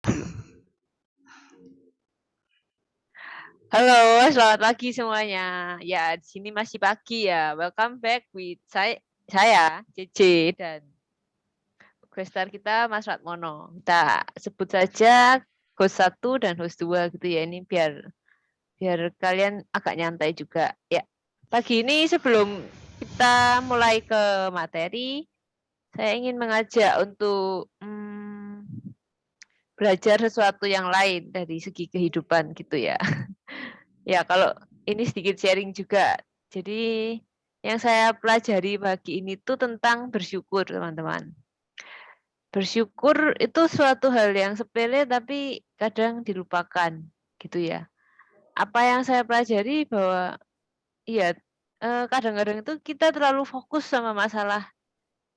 dulu. Halo, selamat pagi semuanya. Ya, di sini masih pagi ya. Welcome back with saya Cici, dan co-star kita Mas Ratmono. Kita sebut saja host 1 dan host 2 gitu ya. Ini biar biar kalian agak nyantai juga. Ya, pagi ini sebelum kita mulai ke materi, saya ingin mengajak untuk belajar sesuatu yang lain dari segi kehidupan gitu ya. Ya, kalau ini sedikit sharing juga. Jadi, yang saya pelajari pagi ini tuh tentang bersyukur, teman-teman. Bersyukur itu suatu hal yang sepele tapi kadang dilupakan, gitu ya. Apa yang saya pelajari bahwa, iya, kadang-kadang itu kita terlalu fokus sama masalah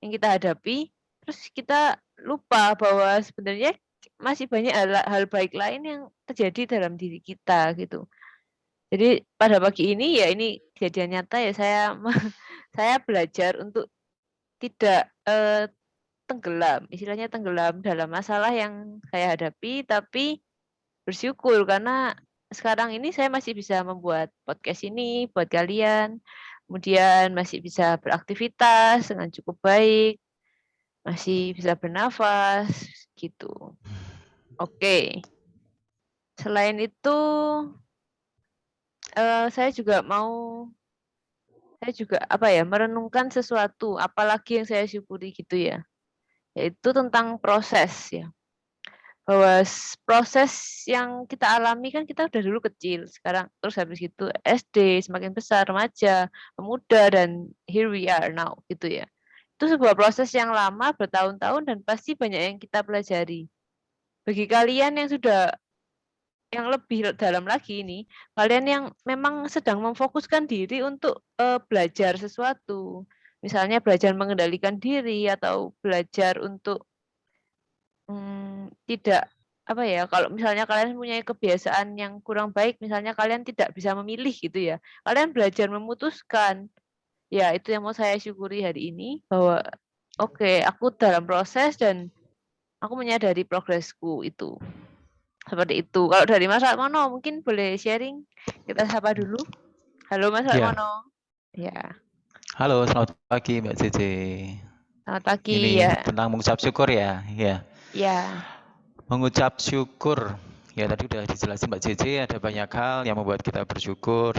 yang kita hadapi, terus kita lupa bahwa sebenarnya masih banyak hal baik lain yang terjadi dalam diri kita, gitu. Jadi pada pagi ini ya ini kejadian nyata ya saya belajar untuk tidak, tenggelam, istilahnya tenggelam dalam masalah yang saya hadapi, tapi bersyukur karena sekarang ini saya masih bisa membuat podcast ini buat kalian, kemudian masih bisa beraktivitas dengan cukup baik, masih bisa bernafas, gitu. Oke. Selain itu, saya juga apa ya, merenungkan sesuatu, apalagi yang saya syukuri gitu ya, yaitu tentang proses ya. Bahwa proses yang kita alami kan kita udah dulu kecil, sekarang terus habis itu SD, semakin besar, remaja, pemuda, dan here we are now gitu ya. Itu sebuah proses yang lama, bertahun-tahun, dan pasti banyak yang kita pelajari. Bagi kalian yang sudah yang lebih dalam lagi ini, kalian yang memang sedang memfokuskan diri untuk, belajar sesuatu. Misalnya belajar mengendalikan diri atau belajar untuk, tidak apa ya, kalau misalnya kalian punya kebiasaan yang kurang baik, misalnya kalian tidak bisa memilih gitu ya, kalian belajar memutuskan. Ya itu yang mau saya syukuri hari ini, bahwa oke, aku dalam proses dan aku menyadari progresku itu. Seperti itu. Kalau dari Mas Ratmono mungkin boleh sharing? Kita sapa dulu. Halo Mas Ya, Ratmono. Ya, halo, selamat pagi Mbak Cici. selamat pagi Ini ya. tentang mengucap syukur ya. Ya, Ya, mengucap syukur. Ya, tadi udah dijelasin Mbak Cici, ada banyak hal yang membuat kita bersyukur.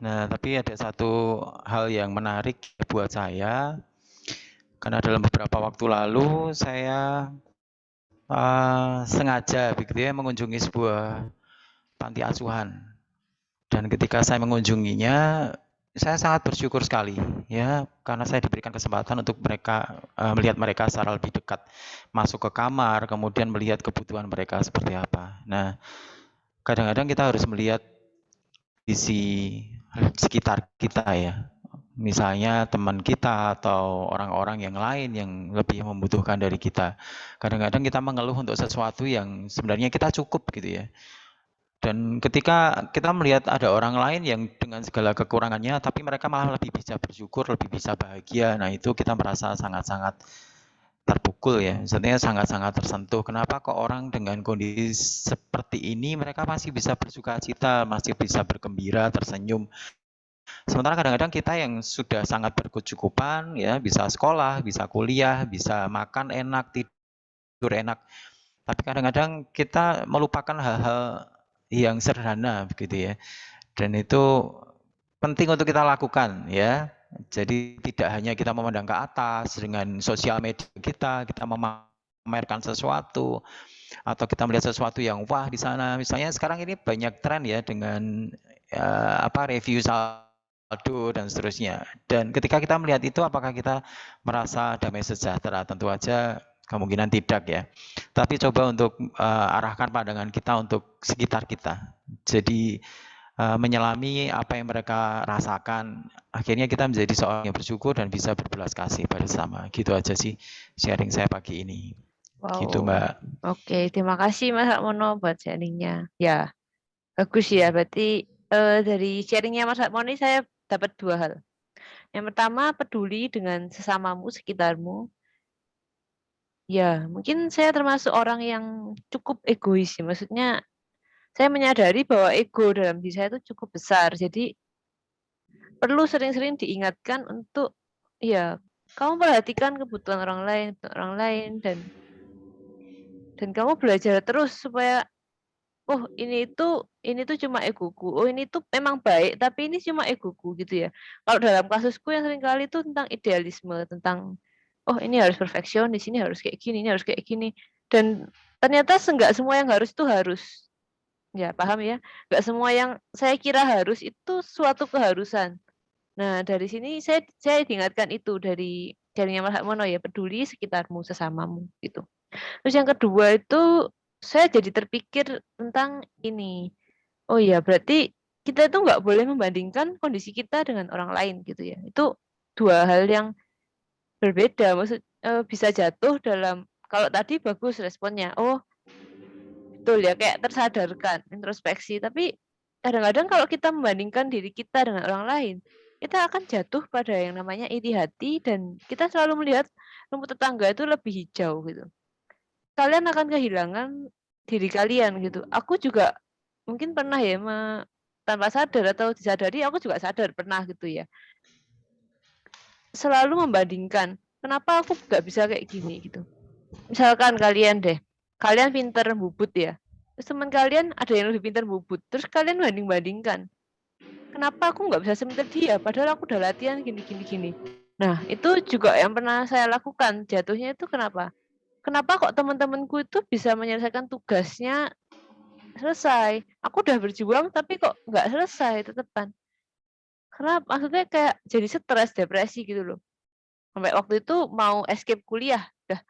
Nah, tapi ada satu hal yang menarik buat saya, karena dalam beberapa waktu lalu saya sengaja begitu ya mengunjungi sebuah panti asuhan. Dan ketika saya mengunjunginya, saya sangat bersyukur sekali ya karena saya diberikan kesempatan untuk melihat mereka secara lebih dekat, masuk ke kamar, kemudian melihat kebutuhan mereka seperti apa. Nah, kadang-kadang kita harus melihat sisi sekitar kita ya. Misalnya teman kita atau orang-orang yang lain yang lebih membutuhkan dari kita. Kadang-kadang kita mengeluh untuk sesuatu yang sebenarnya kita cukup gitu ya. Dan ketika kita melihat ada orang lain yang dengan segala kekurangannya, tapi mereka malah lebih bisa bersyukur, lebih bisa bahagia. Nah, itu kita merasa sangat-sangat terpukul ya. Maksudnya sangat-sangat tersentuh. Kenapa kok orang dengan kondisi seperti ini mereka masih bisa bersuka cita, masih bisa bergembira, tersenyum. Sementara kadang-kadang kita yang sudah sangat berkecukupan ya, bisa sekolah, bisa kuliah, bisa makan enak, tidur enak. Tapi kadang-kadang kita melupakan hal-hal yang sederhana begitu ya. Dan itu penting untuk kita lakukan ya. Jadi tidak hanya kita memandang ke atas dengan sosial media kita memamerkan sesuatu atau kita melihat sesuatu yang wah di sana. Misalnya sekarang ini banyak tren ya dengan review saldo dan seterusnya. Dan ketika kita melihat itu apakah kita merasa damai sejahtera? Tentu aja kemungkinan tidak ya. Tapi coba untuk arahkan pandangan kita untuk sekitar kita. Jadi menyelami apa yang mereka rasakan. Akhirnya kita menjadi seorang yang bersyukur dan bisa berbelas kasih pada sesama. Gitu aja sih sharing saya pagi ini. Gitu wow. Mbak. Oke, terima kasih Mas Ratmono buat sharingnya. Ya, bagus ya. Berarti dari sharingnya Mas Ratmono ini saya dapat 2 hal. Yang pertama, peduli dengan sesamamu, sekitarmu. Ya, mungkin saya termasuk orang yang cukup egois ya. Maksudnya saya menyadari bahwa ego dalam diri saya itu cukup besar. Jadi perlu sering-sering diingatkan untuk ya kamu perhatikan kebutuhan orang lain dan kamu belajar terus supaya oh ini tuh cuma egoku. Oh ini tuh memang baik tapi ini cuma egoku gitu ya. Kalau dalam kasusku yang sering kali itu tentang idealisme, tentang oh ini harus perfeksionis, ini harus kayak gini, ini harus kayak gini. Dan ternyata enggak semua yang harus itu harus. Ya, paham ya? Enggak semua yang saya kira harus itu suatu keharusan. Nah, dari sini saya diingatkan itu dari jaringnya Mas Harmono ya, peduli sekitarmu, sesamamu gitu. Terus yang kedua itu saya jadi terpikir tentang ini. Oh iya, berarti kita itu nggak boleh membandingkan kondisi kita dengan orang lain gitu ya. Itu dua hal yang berbeda. Bisa jatuh dalam kalau tadi bagus responnya. Oh, betul ya kayak tersadarkan, introspeksi. Tapi kadang-kadang kalau kita membandingkan diri kita dengan orang lain, kita akan jatuh pada yang namanya iri hati dan kita selalu melihat rumput tetangga itu lebih hijau gitu. Kalian akan kehilangan diri kalian gitu. Aku juga mungkin pernah ya tanpa sadar atau disadari aku juga sadar pernah gitu ya. Selalu membandingkan, kenapa aku nggak bisa kayak gini gitu. Misalkan kalian deh, kalian pinter bubut ya. Terus teman kalian ada yang lebih pintar bubut. Terus kalian banding-bandingkan. Kenapa aku nggak bisa sepintar dia? Padahal aku udah latihan gini gini gini. Nah, itu juga yang pernah saya lakukan. Jatuhnya itu kenapa? Kenapa kok teman-temanku itu bisa menyelesaikan tugasnya selesai? Aku udah berjuang tapi kok nggak selesai tetepan. Karena maksudnya kayak jadi stres, depresi gitu loh. Sampai waktu itu mau escape kuliah, udah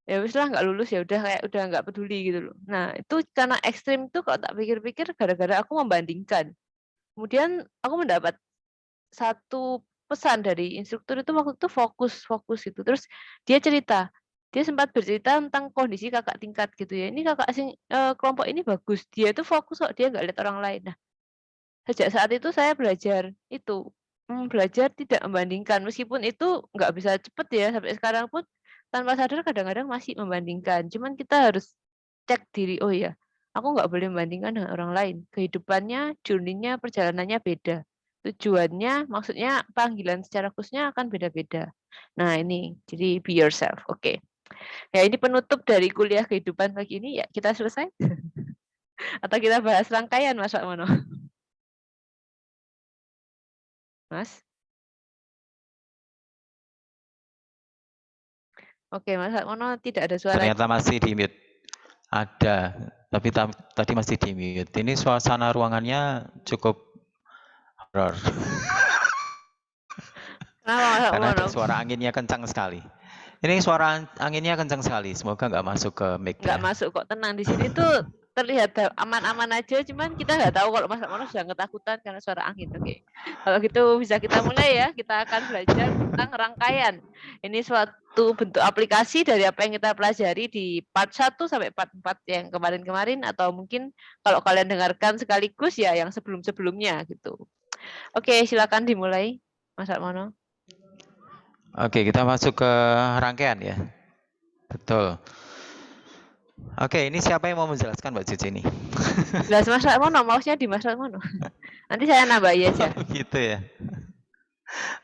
ya wis lah nggak lulus ya udah kayak udah nggak peduli gitu loh. Nah itu karena ekstrim tuh kalau tak pikir-pikir gara-gara aku membandingkan. Kemudian aku mendapat satu pesan dari instruktur itu waktu itu fokus gitu. Terus dia cerita, dia sempat bercerita tentang kondisi kakak tingkat gitu ya. Ini kelompok ini bagus, dia itu fokus kok, dia nggak lihat orang lain. Nah, sejak saat itu saya belajar itu, belajar tidak membandingkan. Meskipun itu nggak bisa cepet ya, sampai sekarang pun tanpa sadar kadang-kadang masih membandingkan. Cuman kita harus cek diri, oh ya, aku nggak boleh membandingkan dengan orang lain. Kehidupannya, journey-nya, perjalanannya beda. Tujuannya, maksudnya panggilan secara khususnya akan beda-beda. Nah ini, jadi be yourself. Oke. Ya ini penutup dari kuliah kehidupan pagi ini. Ya kita selesai? Atau kita bahas rangkaian Mas Mono? Mas? Oke, Mas Mono tidak ada suara. Ternyata masih di mute. Ada, tapi tadi masih di mute. Ini suasana ruangannya cukup horor. Karena ada suara anginnya kencang sekali. Ini suara anginnya kencang sekali. Semoga nggak masuk ke mic. Nggak masuk kok, tenang. Di sini tuh terlihat aman-aman aja, cuman kita nggak tahu kalau Mas Mono sudah ketakutan karena suara angin. Oke. Kalau gitu bisa kita mulai ya. Kita akan belajar tentang rangkaian. Ini suatu bentuk aplikasi dari apa yang kita pelajari di part 1 sampai part 4 yang kemarin-kemarin atau mungkin kalau kalian dengarkan sekaligus ya yang sebelum-sebelumnya gitu. Oke, silakan dimulai Mas Mono. Oke, kita masuk ke rangkaian ya. Betul. Oke, ini siapa yang mau menjelaskan Mbak Cici ini? Jelas Mas Mono, mouse-nya di Mas Mono. Nanti saya nambah aja. Gitu ya.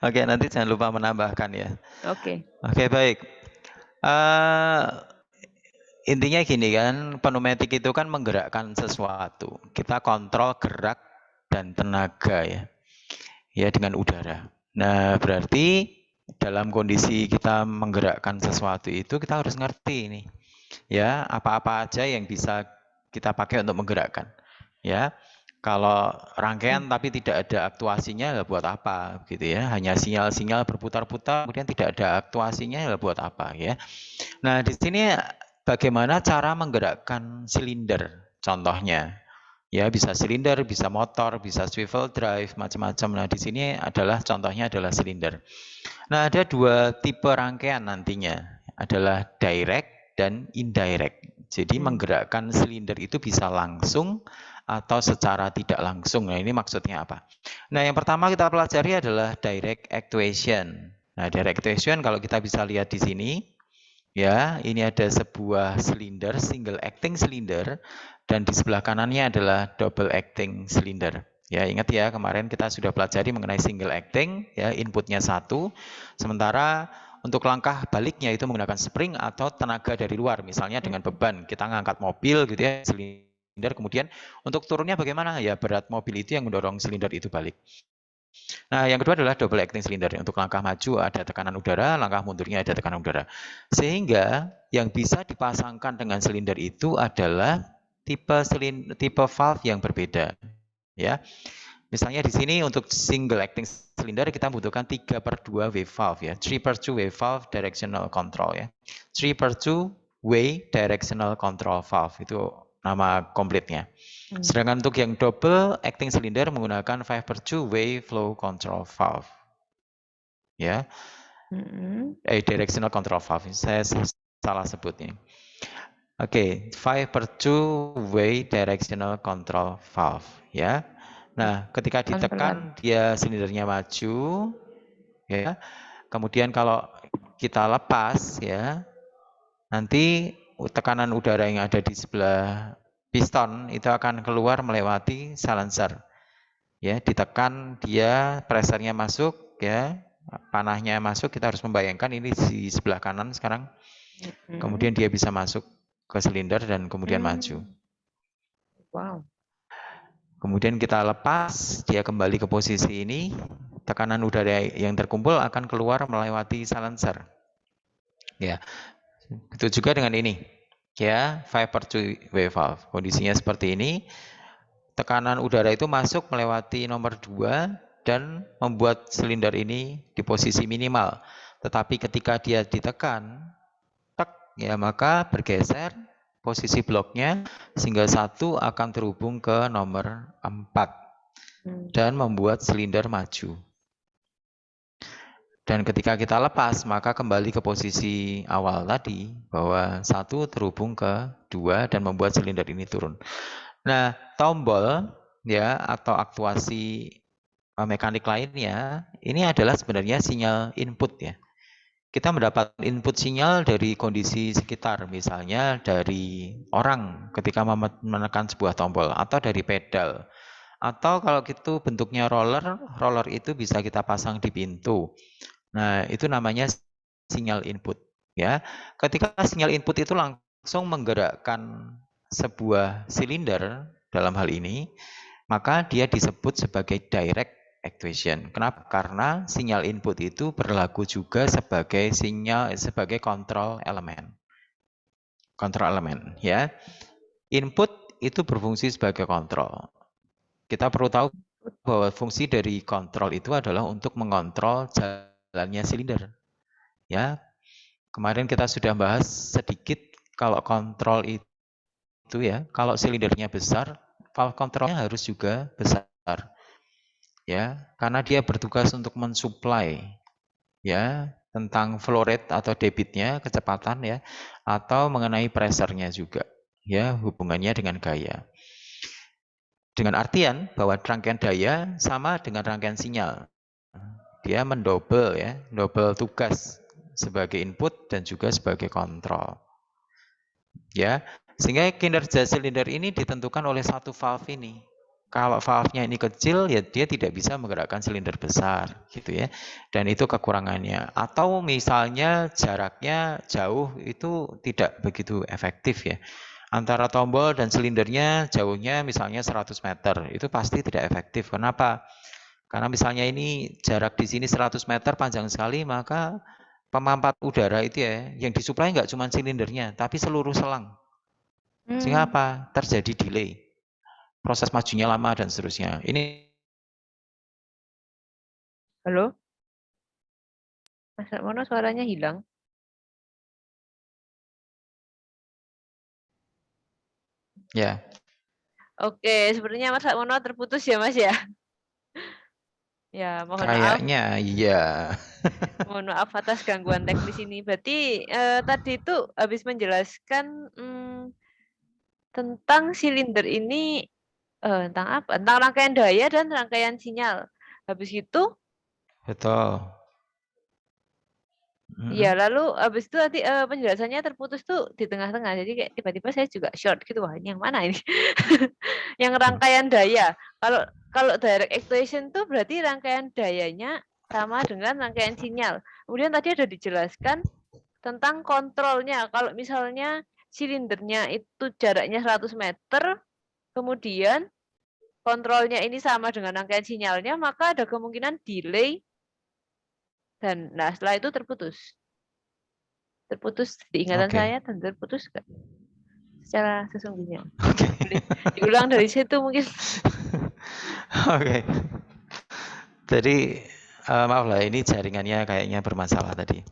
Oke, nanti jangan lupa menambahkan ya. Oke. Oke, baik. Intinya gini kan, pneumatik itu kan menggerakkan sesuatu. Kita kontrol gerak dan tenaga ya. Ya dengan udara. Nah, berarti dalam kondisi kita menggerakkan sesuatu itu kita harus ngerti ini. Ya, apa-apa aja yang bisa kita pakai untuk menggerakkan. Ya. Kalau rangkaian tapi tidak ada aktuasinya ya buat apa gitu ya. Hanya sinyal-sinyal berputar-putar kemudian tidak ada aktuasinya ya buat apa ya. Nah, di sini bagaimana cara menggerakkan silinder contohnya. Ya, bisa silinder, bisa motor, bisa swivel drive, macam-macam. Nah, di sini adalah contohnya adalah silinder. Nah, ada dua tipe rangkaian nantinya, adalah direct dan indirect. Jadi menggerakkan silinder itu bisa langsung atau secara tidak langsung. Nah, ini maksudnya apa? Nah, yang pertama kita pelajari adalah direct actuation. Nah, direct actuation kalau kita bisa lihat di sini, Ya, ini ada sebuah silinder, single acting silinder, dan di sebelah kanannya adalah double acting silinder. Ya, ingat ya, kemarin kita sudah pelajari mengenai single acting, ya, inputnya satu, sementara untuk langkah baliknya itu menggunakan spring atau tenaga dari luar, misalnya dengan beban, kita ngangkat mobil gitu ya, silinder, kemudian untuk turunnya bagaimana? Ya, berat mobil itu yang mendorong silinder itu balik. Nah, yang kedua adalah double acting silinder. Untuk langkah maju ada tekanan udara, langkah mundurnya ada tekanan udara. Sehingga yang bisa dipasangkan dengan silinder itu adalah tipe valve yang berbeda. Ya, misalnya di sini untuk single acting silinder kita membutuhkan 3/2 wave valve ya, 3/2 wave valve directional control ya, 3/2 way directional control valve itu nama komplitnya. Sedangkan untuk yang double acting silinder menggunakan 5/2 way flow control valve. Ya. Directional control valve. Saya salah sebutnya. Oke, 5/2 way directional control valve, ya. Nah, ketika ditekan dia silindernya maju, ya. Kemudian kalau kita lepas, ya, nanti tekanan udara yang ada di sebelah piston itu akan keluar melewati silencer. Ya, ditekan dia pressernya masuk, ya, panahnya masuk, kita harus membayangkan ini di sebelah kanan sekarang. Kemudian dia bisa masuk ke silinder dan kemudian maju. Wow. Kemudian kita lepas, dia kembali ke posisi ini, tekanan udara yang terkumpul akan keluar melewati silencer. Ya, itu juga dengan ini. Ya, 5/2 wave valve. Kondisinya seperti ini. Tekanan udara itu masuk melewati nomor 2 dan membuat silinder ini di posisi minimal. Tetapi ketika dia ditekan, tek, ya maka bergeser posisi bloknya sehingga 1 akan terhubung ke nomor 4 dan membuat silinder maju. Dan ketika kita lepas, maka kembali ke posisi awal tadi, bahwa 1 terhubung ke 2 dan membuat silinder ini turun. Nah, tombol ya atau aktuasi mekanik lainnya, ini adalah sebenarnya sinyal input ya. Kita mendapat input sinyal dari kondisi sekitar, misalnya dari orang ketika menekan sebuah tombol, atau dari pedal. Atau kalau itu bentuknya roller itu bisa kita pasang di pintu. Nah, itu namanya sinyal input. Ya, ketika sinyal input itu langsung menggerakkan sebuah silinder dalam hal ini, maka dia disebut sebagai direct actuation. Kenapa? Karena sinyal input itu berlaku juga sebagai sebagai kontrol elemen. Kontrol elemen, ya. Input itu berfungsi sebagai kontrol. Kita perlu tahu bahwa fungsi dari kontrol itu adalah untuk mengontrol jalannya silinder. Ya, kemarin kita sudah bahas sedikit kalau kontrol itu ya, kalau silindernya besar, valve kontrolnya harus juga besar. Ya, karena dia bertugas untuk mensuplai ya tentang flow rate atau debitnya, kecepatan ya, atau mengenai pressernya juga. Ya, hubungannya dengan gaya. Dengan artian bahwa rangkaian daya sama dengan rangkaian sinyal. Dia mendobel ya, double tugas sebagai input dan juga sebagai kontrol. Ya, sehingga kinerja silinder ini ditentukan oleh satu valve ini. Kalau valve-nya ini kecil, ya dia tidak bisa menggerakkan silinder besar, gitu ya. Dan itu kekurangannya. Atau misalnya jaraknya jauh, itu tidak begitu efektif ya. Antara tombol dan silindernya jauhnya misalnya 100 meter, itu pasti tidak efektif. Kenapa? Karena misalnya ini jarak di sini 100 meter panjang sekali, maka pemampat udara itu ya, yang disuplai nggak cuma silindernya, tapi seluruh selang. Sehingga apa? Terjadi delay. Proses majunya lama dan seterusnya. Ini Halo? Mas Mono suaranya hilang. ya. Oke, sepertinya Mas Mono terputus ya Mas ya. Ya, mohon maaf. Kayaknya iya. Mohon maaf atas gangguan teknis ini. Berarti tadi itu habis menjelaskan tentang silinder ini, tentang apa? Tentang rangkaian daya dan rangkaian sinyal. Habis itu Betul. Iya, lalu habis itu nanti penjelasannya terputus tuh di tengah-tengah. Jadi kayak tiba-tiba saya juga short gitu. Wah, ini yang mana ini? Yang rangkaian daya. Kalau kalau direct actuation tuh berarti rangkaian dayanya sama dengan rangkaian sinyal. Kemudian tadi ada dijelaskan tentang kontrolnya. Kalau misalnya silindernya itu jaraknya 100 meter, kemudian kontrolnya ini sama dengan rangkaian sinyalnya, maka ada kemungkinan delay dan nah setelah itu terputus. Terputus di ingatan Oke. saya dan terputus gak? Secara sesungguhnya. Oke. Boleh diulang dari situ mungkin. Oke. Jadi maaf lah ini jaringannya kayaknya bermasalah tadi.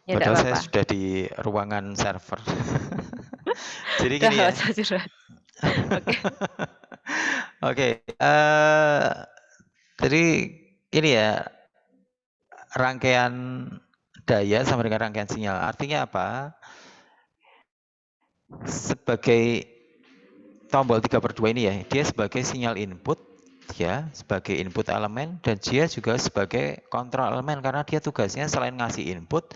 Ya enggak Padahal saya apa-apa. sudah di ruangan server. Jadi Udah gini nggak ya. usah curhat. Oke. Oke. Jadi ini ya rangkaian daya sama dengan rangkaian sinyal. Artinya apa? Sebagai tombol 3/2 ini ya, dia sebagai sinyal input, ya, sebagai input elemen, dan dia juga sebagai kontrol elemen karena dia tugasnya selain ngasih input,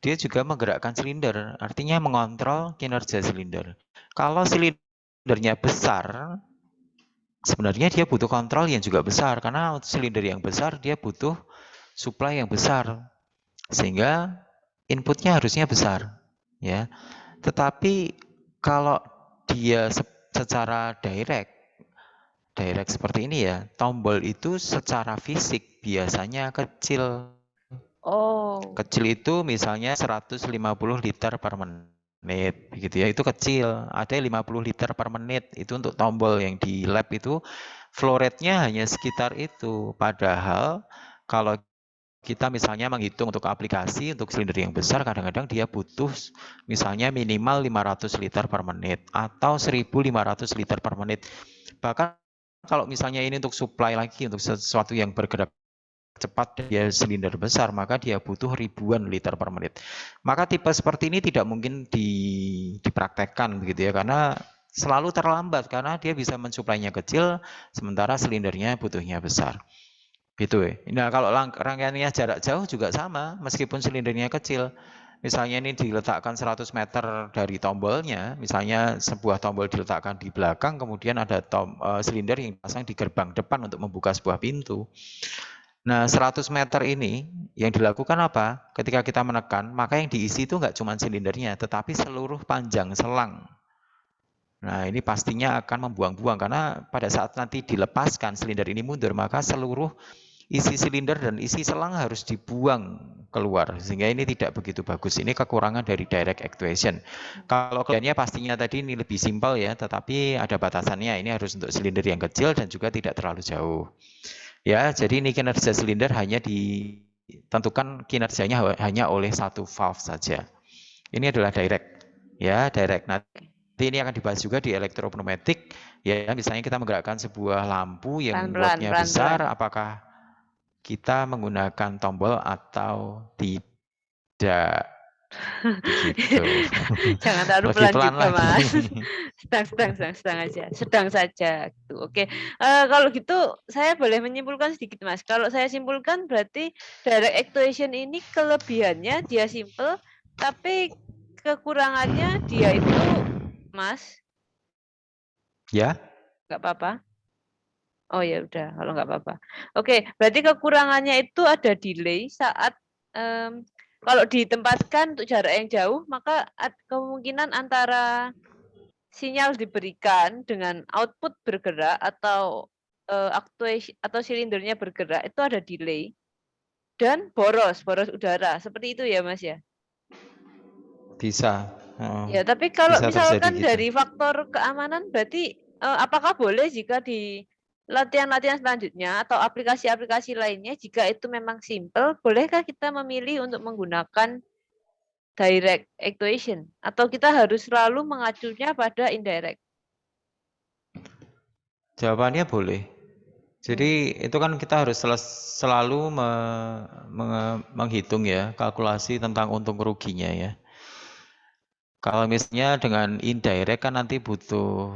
dia juga menggerakkan silinder, artinya mengontrol kinerja silinder. Kalau silindernya besar, sebenarnya dia butuh kontrol yang juga besar karena silinder yang besar dia butuh supply yang besar, sehingga inputnya harusnya besar, ya. Tetapi kalau dia secara direct seperti ini ya, tombol itu secara fisik biasanya kecil. Oh. Kecil itu misalnya 150 liter per menit, begitu ya. Itu kecil. Ada 50 liter per menit. Itu untuk tombol yang di lab itu flow rate-nya hanya sekitar itu. Padahal kalau kita misalnya menghitung untuk aplikasi, untuk silinder yang besar, kadang-kadang dia butuh misalnya minimal 500 liter per menit atau 1.500 liter per menit. Bahkan kalau misalnya ini untuk supply lagi, untuk sesuatu yang bergerak cepat dia silinder besar, maka dia butuh ribuan liter per menit. Maka tipe seperti ini tidak mungkin dipraktekkan begitu ya, karena selalu terlambat karena dia bisa mensuplainya kecil, sementara silindernya butuhnya besar. Gitu ya. Nah, kalau rangkaiannya jarak jauh juga sama, meskipun silindernya kecil. Misalnya ini diletakkan 100 meter dari tombolnya, misalnya sebuah tombol diletakkan di belakang, kemudian ada silinder yang dipasang di gerbang depan untuk membuka sebuah pintu. Nah, 100 meter ini yang dilakukan apa? Ketika kita menekan, maka yang diisi itu nggak cuma silindernya, tetapi seluruh panjang selang. Nah, ini pastinya akan membuang-buang, karena pada saat nanti dilepaskan silinder ini mundur, maka seluruh isi silinder dan isi selang harus dibuang keluar, sehingga ini tidak begitu bagus. Ini kekurangan dari direct actuation. Kalau kelihatannya pastinya tadi ini lebih simpel ya, tetapi ada batasannya. Ini harus untuk silinder yang kecil dan juga tidak terlalu jauh. Ya, jadi ini kinerja silinder hanya ditentukan kinerjanya hanya oleh satu valve saja. Ini adalah direct, ya direct. Nanti ini akan dibahas juga di elektropneumatik. Ya, misalnya kita menggerakkan sebuah lampu yang wattnya besar, apakah kita menggunakan tombol atau tidak, begitu. Jangan terlalu Lebih pelan pelan juga, lagi. Mas. Sedang aja, sedang saja. Gitu. Oke, kalau gitu saya boleh menyimpulkan sedikit, Mas. Kalau saya simpulkan berarti direct actuation ini kelebihannya dia simple, tapi kekurangannya dia itu, Mas. Ya. Nggak apa-apa. Oh ya udah, kalau nggak apa-apa. Oke, berarti kekurangannya itu ada delay saat kalau ditempatkan untuk jarak yang jauh, maka kemungkinan antara sinyal diberikan dengan output bergerak atau actuation atau silindernya bergerak itu ada delay dan boros udara. Seperti itu ya, Mas ya? Bisa. Ya, tapi kalau Bisa terjadi misalkan gitu. dari faktor keamanan berarti apakah boleh jika di latihan-latihan selanjutnya atau aplikasi-aplikasi lainnya jika itu memang simple, bolehkah kita memilih untuk menggunakan direct actuation atau kita harus selalu mengacunya pada indirect? Jawabannya boleh. Jadi itu kan kita harus selalu menghitung ya, kalkulasi tentang untung ruginya ya. Kalau misalnya dengan indirect kan nanti butuh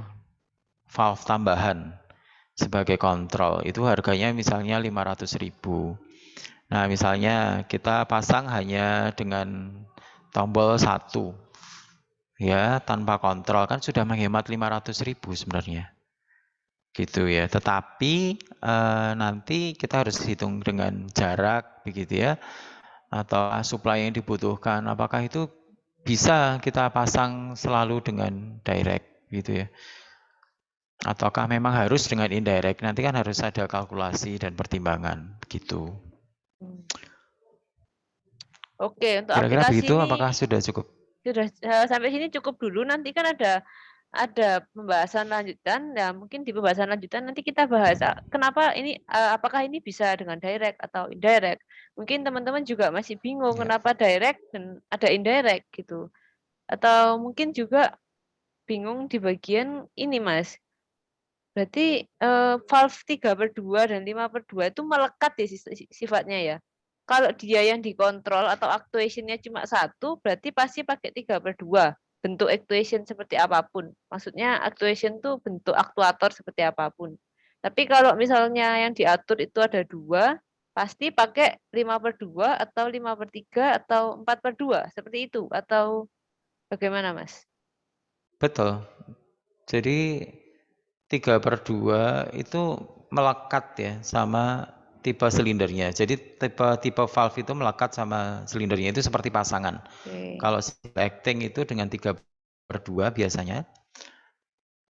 valve tambahan sebagai kontrol. Itu harganya misalnya 500.000. Nah, misalnya kita pasang hanya dengan tombol 1, ya, tanpa kontrol, kan sudah menghemat 500.000 sebenarnya. Gitu ya. Tetapi nanti kita harus hitung dengan jarak, begitu ya, atau supply yang dibutuhkan. Apakah itu bisa kita pasang selalu dengan direct, gitu ya? Ataukah memang harus dengan indirect? Nanti kan harus ada kalkulasi dan pertimbangan, gitu. Oke, untuk Kira-kira aplikasi begitu, ini apakah sudah cukup? sudah sampai sini cukup dulu. Nanti kan ada pembahasan lanjutan. Nah, mungkin di pembahasan lanjutan nanti kita bahas kenapa ini apakah ini bisa dengan direct atau indirect. Mungkin teman-teman juga masih bingung Ya. kenapa direct dan ada indirect gitu. Atau mungkin juga bingung di bagian ini, Mas. Berarti valve 3/2 dan 5/2 itu melekat ya sifatnya ya. Kalau dia yang dikontrol atau actuationnya cuma 1, berarti pasti pakai 3/2. Bentuk actuation seperti apapun. Maksudnya actuation tuh bentuk aktuator seperti apapun. Tapi kalau misalnya yang diatur itu ada 2, pasti pakai 5/2 atau 5/3 atau 4/2. Seperti itu. Atau bagaimana, Mas? Betul. Jadi 3/2 itu melekat ya sama tipe silindernya. Jadi tipe valve itu melekat sama silindernya, itu seperti pasangan. Oke. Kalau single acting itu dengan 3/2 biasanya.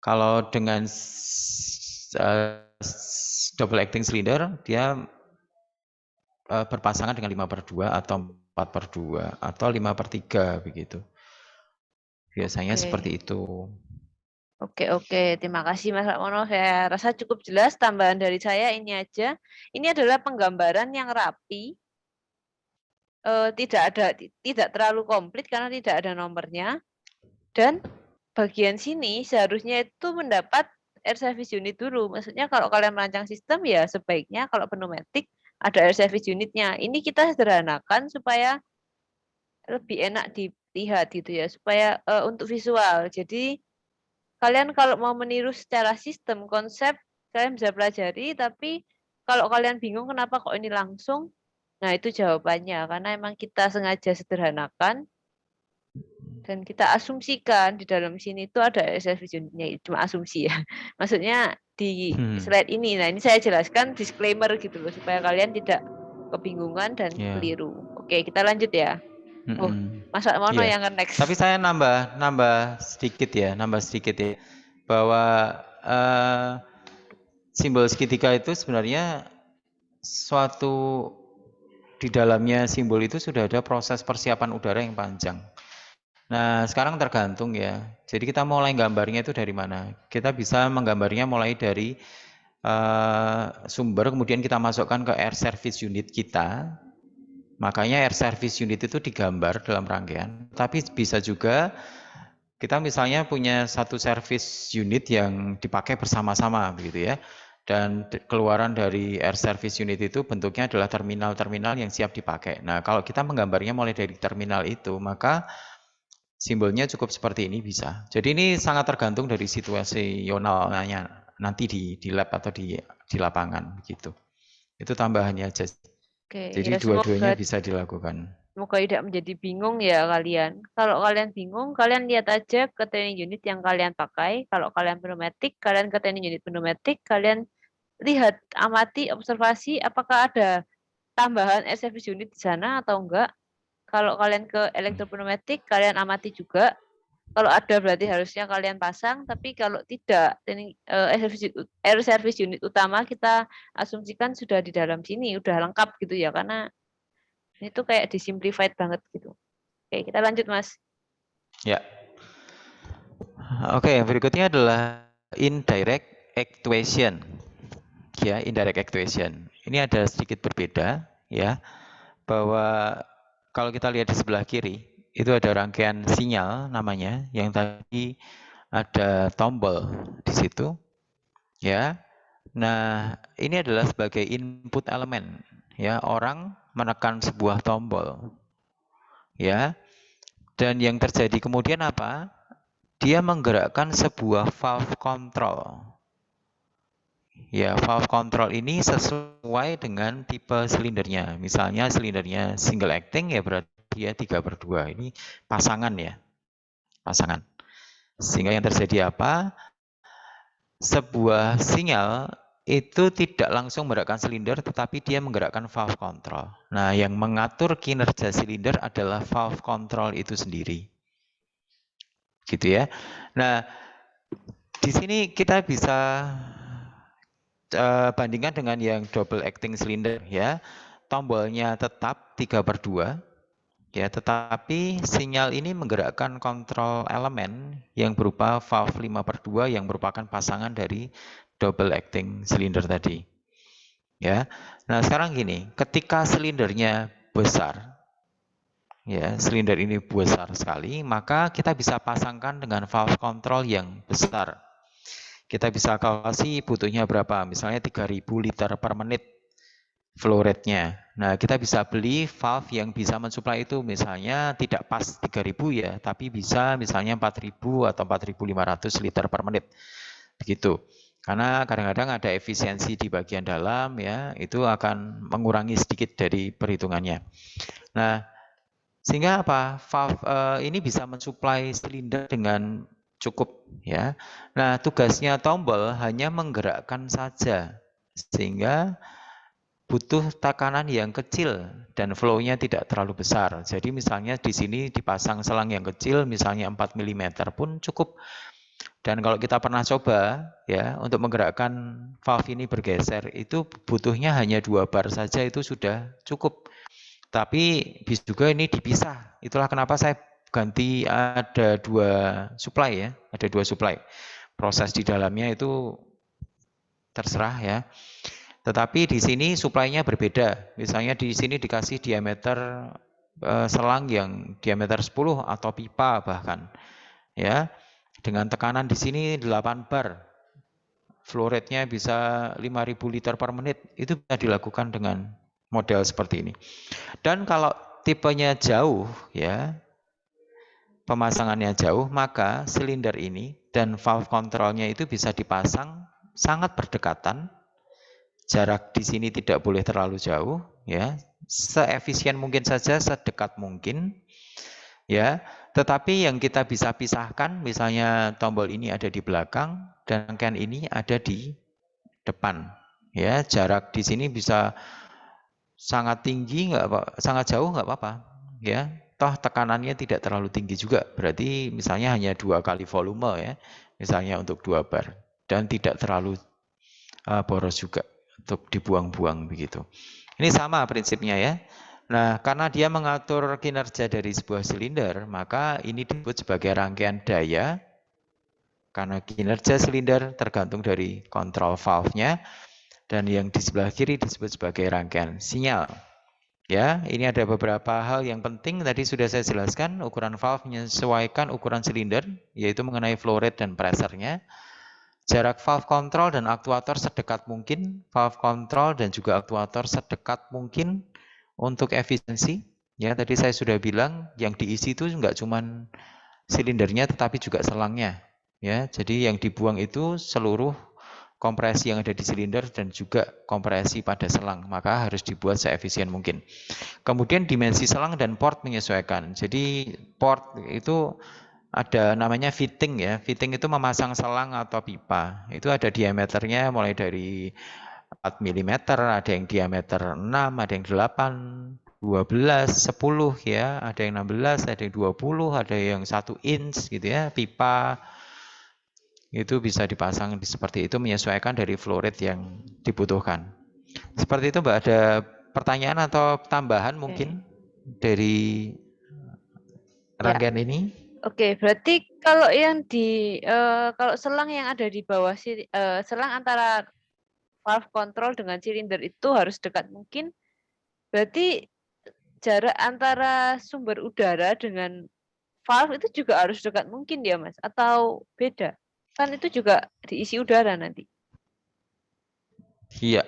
Kalau dengan double acting cylinder, dia berpasangan dengan 5/2 atau 4/2 atau 5/3 begitu. Biasanya Oke. seperti itu. Oke. Terima kasih Mas Lakmono. Saya rasa cukup jelas. Tambahan dari saya ini aja. Ini adalah penggambaran yang rapi. Tidak terlalu komplit karena tidak ada nomornya. Dan bagian sini seharusnya itu mendapat air service unit dulu. Maksudnya kalau kalian merancang sistem ya sebaiknya kalau pneumatik ada air service unitnya. Ini kita sederhanakan supaya lebih enak dilihat gitu ya. Supaya untuk visual. Jadi kalian kalau mau meniru secara sistem, konsep, kalian bisa pelajari, tapi kalau kalian bingung kenapa kok ini langsung, nah itu jawabannya. Karena emang kita sengaja sederhanakan, dan kita asumsikan di dalam sini itu ada service unit-nya, cuma asumsi ya. Maksudnya di slide ini, nah ini saya jelaskan disclaimer gitu loh, supaya kalian tidak kebingungan dan Ya. keliru. Oke, kita lanjut ya. Oh, Mas Mono Iya. yang next. Tapi saya nambah sedikit ya, bahwa simbol segitiga itu sebenarnya suatu di dalamnya simbol itu sudah ada proses persiapan udara yang panjang. Nah, sekarang tergantung ya. Jadi kita mulai gambarnya itu dari mana? Kita bisa menggambarnya mulai dari sumber, kemudian kita masukkan ke air service unit kita. Makanya air service unit itu digambar dalam rangkaian. Tapi bisa juga kita misalnya punya satu service unit yang dipakai bersama-sama begitu ya. Dan keluaran dari air service unit itu bentuknya adalah terminal-terminal yang siap dipakai. Nah, kalau kita menggambarnya mulai dari terminal itu, maka simbolnya cukup seperti ini bisa. Jadi ini sangat tergantung dari situasionalnya nanti di lab atau di lapangan begitu. Itu tambahannya aja. Oke, Jadi ya dua-duanya semoga bisa dilakukan. tidak menjadi bingung ya kalian. Kalau kalian bingung, kalian lihat aja ke training unit yang kalian pakai. Kalau kalian pneumatik, kalian ke training unit pneumatik, kalian lihat, amati, observasi apakah ada tambahan air service unit di sana atau enggak. Kalau kalian ke elektropneumatik, kalian amati juga. Kalau ada berarti harusnya kalian pasang, tapi kalau tidak, air service unit utama kita asumsikan sudah di dalam sini, udah lengkap gitu ya, karena itu kayak disimplified banget gitu. Oke, kita lanjut, Mas. Ya. Oke, berikutnya adalah indirect actuation. Ya, indirect actuation. Ini ada sedikit berbeda ya, bahwa kalau kita lihat di sebelah kiri, itu ada rangkaian sinyal namanya, yang tadi ada tombol di situ ya. Nah, ini adalah sebagai input elemen ya, orang menekan sebuah tombol ya. Dan yang terjadi kemudian apa? Dia menggerakkan sebuah valve control Ya, valve control ini sesuai dengan tipe silindernya. Misalnya silindernya single acting ya berarti dia 3/2. Ini pasangan ya, pasangan. Sehingga yang terjadi apa? Sebuah sinyal itu tidak langsung menggerakkan silinder, tetapi dia menggerakkan valve control. Nah, yang mengatur kinerja silinder adalah valve control itu sendiri. Gitu ya. Nah, di sini kita bisa bandingkan dengan yang double acting cylinder ya. Tombolnya tetap 3/2 ya, tetapi sinyal ini menggerakkan kontrol elemen yang berupa valve 5/2 yang merupakan pasangan dari double acting cylinder tadi. Ya. Nah, sekarang gini, ketika silindernya besar ya, silinder ini besar sekali, maka kita bisa pasangkan dengan valve control yang besar. Kita bisa kalkulasi butuhnya berapa, misalnya 3000 liter per menit flow rate-nya. Nah, kita bisa beli valve yang bisa mensuplai itu, misalnya tidak pas 3000 ya, tapi bisa misalnya 4000 atau 4500 liter per menit. Begitu. Karena kadang-kadang ada efisiensi di bagian dalam ya, itu akan mengurangi sedikit dari perhitungannya. Nah, sehingga apa? Valve ini bisa mensuplai silinder dengan cukup ya. Nah, tugasnya tombol hanya menggerakkan saja sehingga butuh tekanan yang kecil dan flow-nya tidak terlalu besar. Jadi misalnya di sini dipasang selang yang kecil misalnya 4 mm pun cukup. Dan kalau kita pernah coba ya untuk menggerakkan valve ini bergeser itu butuhnya hanya 2 bar saja itu sudah cukup. Tapi bisa juga ini dipisah. Itulah kenapa saya ganti ada 2 supply ya, ada 2 supply. Proses di dalamnya itu terserah ya. Tetapi di sini supply-nya berbeda. Misalnya di sini dikasih diameter selang yang diameter 10 atau pipa bahkan. Ya. Dengan tekanan di sini 8 bar. Flow rate-nya bisa 5000 liter per menit. Itu bisa dilakukan dengan model seperti ini. Dan kalau tipenya jauh ya, pemasangannya jauh, maka silinder ini dan valve kontrolnya itu bisa dipasang sangat berdekatan. Jarak di sini tidak boleh terlalu jauh ya. Seefisien mungkin saja, sedekat mungkin. Ya, tetapi yang kita bisa pisahkan misalnya tombol ini ada di belakang dan rangkaian ini ada di depan. Ya, jarak di sini bisa sangat tinggi sangat jauh nggak apa-apa ya, toh tekanannya tidak terlalu tinggi juga, berarti misalnya hanya 2 kali volume ya, misalnya untuk 2 bar dan tidak terlalu boros juga untuk dibuang-buang begitu. Ini sama prinsipnya ya. Nah, karena dia mengatur kinerja dari sebuah silinder, maka ini disebut sebagai rangkaian daya karena kinerja silinder tergantung dari kontrol valve-nya. Dan yang di sebelah kiri disebut sebagai rangkaian sinyal. Ya, ini ada beberapa hal yang penting tadi sudah saya jelaskan. Ukuran valve menyesuaikan ukuran silinder, yaitu mengenai flow rate dan pressure-nya. Jarak valve kontrol dan aktuator sedekat mungkin. Valve kontrol dan juga aktuator sedekat mungkin untuk efisiensi. Ya, tadi saya sudah bilang yang diisi itu enggak cuma silindernya tetapi juga selangnya. Ya, jadi yang dibuang itu seluruh kompresi yang ada di silinder dan juga kompresi pada selang, maka harus dibuat seefisien mungkin. Kemudian dimensi selang dan port menyesuaikan. Jadi port itu ada namanya fitting ya. Fitting itu memasang selang atau pipa. Itu ada diameternya mulai dari 4 mm, ada yang diameter 6, ada yang 8, 12, 10 ya, ada yang 16, ada yang 20, ada yang 1 inch gitu ya, pipa itu bisa dipasang seperti itu menyesuaikan dari flow rate yang dibutuhkan. Seperti itu Mbak, ada pertanyaan atau tambahan mungkin dari Ya, rangkaian ini? oke. Berarti kalau yang kalau selang yang ada di bawah selang antara valve control dengan silinder itu harus dekat mungkin. Berarti jarak antara sumber udara dengan valve itu juga harus dekat mungkin ya, Mas? Atau beda? Kan itu juga diisi udara nanti. Iya,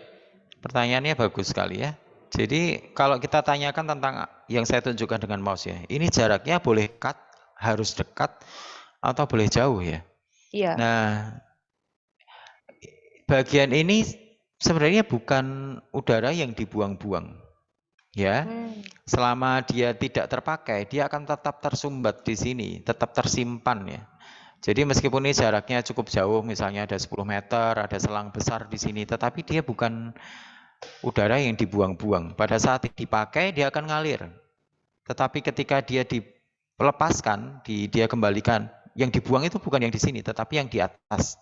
pertanyaannya bagus sekali ya. Jadi kalau kita tanyakan tentang yang saya tunjukkan dengan mouse ya, ini jaraknya boleh dekat, harus dekat, atau boleh jauh ya. Iya. Nah, bagian ini sebenarnya bukan udara yang dibuang-buang. Ya, selama dia tidak terpakai, dia akan tetap tersumbat di sini, tetap tersimpan ya. Jadi meskipun ini jaraknya cukup jauh, misalnya ada 10 meter, ada selang besar di sini, tetapi dia bukan udara yang dibuang-buang. Pada saat dipakai, dia akan ngalir. Tetapi ketika dia dilepaskan, dia kembalikan, yang dibuang itu bukan yang di sini, tetapi yang di atas.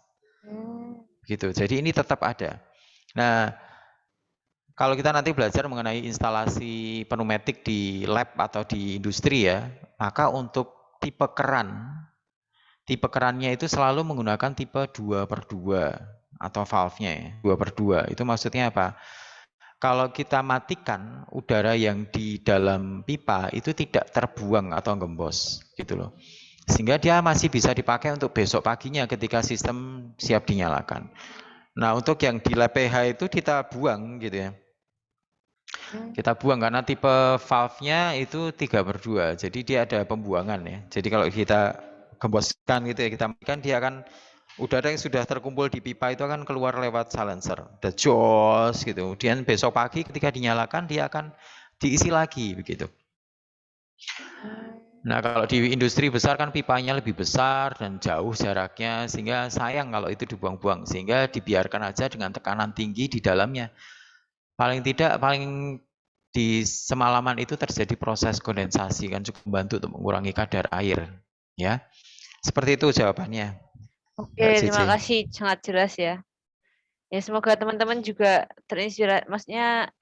Gitu. Jadi ini tetap ada. Nah, kalau kita nanti belajar mengenai instalasi pneumatik di lab atau di industri ya, maka untuk tipe kerannya itu selalu menggunakan tipe 2/2 atau valve-nya ya, 2/2. Itu maksudnya apa? Kalau kita matikan, udara yang di dalam pipa itu tidak terbuang atau gembos, gitu loh. Sehingga dia masih bisa dipakai untuk besok paginya ketika sistem siap dinyalakan. Nah, untuk yang di lab PH itu kita buang gitu ya. Kita buang karena tipe valve-nya itu 3/2. Jadi dia ada pembuangan ya. Jadi kalau kita gemboskan gitu ya, kita matikan, dia akan udara yang sudah terkumpul di pipa itu akan keluar lewat silencer. Udah jos gitu. Kemudian besok pagi ketika dinyalakan dia akan diisi lagi begitu. Nah, kalau di industri besar kan pipanya lebih besar dan jauh jaraknya, sehingga sayang kalau itu dibuang-buang, sehingga dibiarkan aja dengan tekanan tinggi di dalamnya. Paling di semalaman itu terjadi proses kondensasi, kan cukup membantu untuk mengurangi kadar air, ya. Seperti itu jawabannya. Oke, terima kasih, sangat jelas ya. Ya semoga teman-teman juga terinspirasi, maksudnya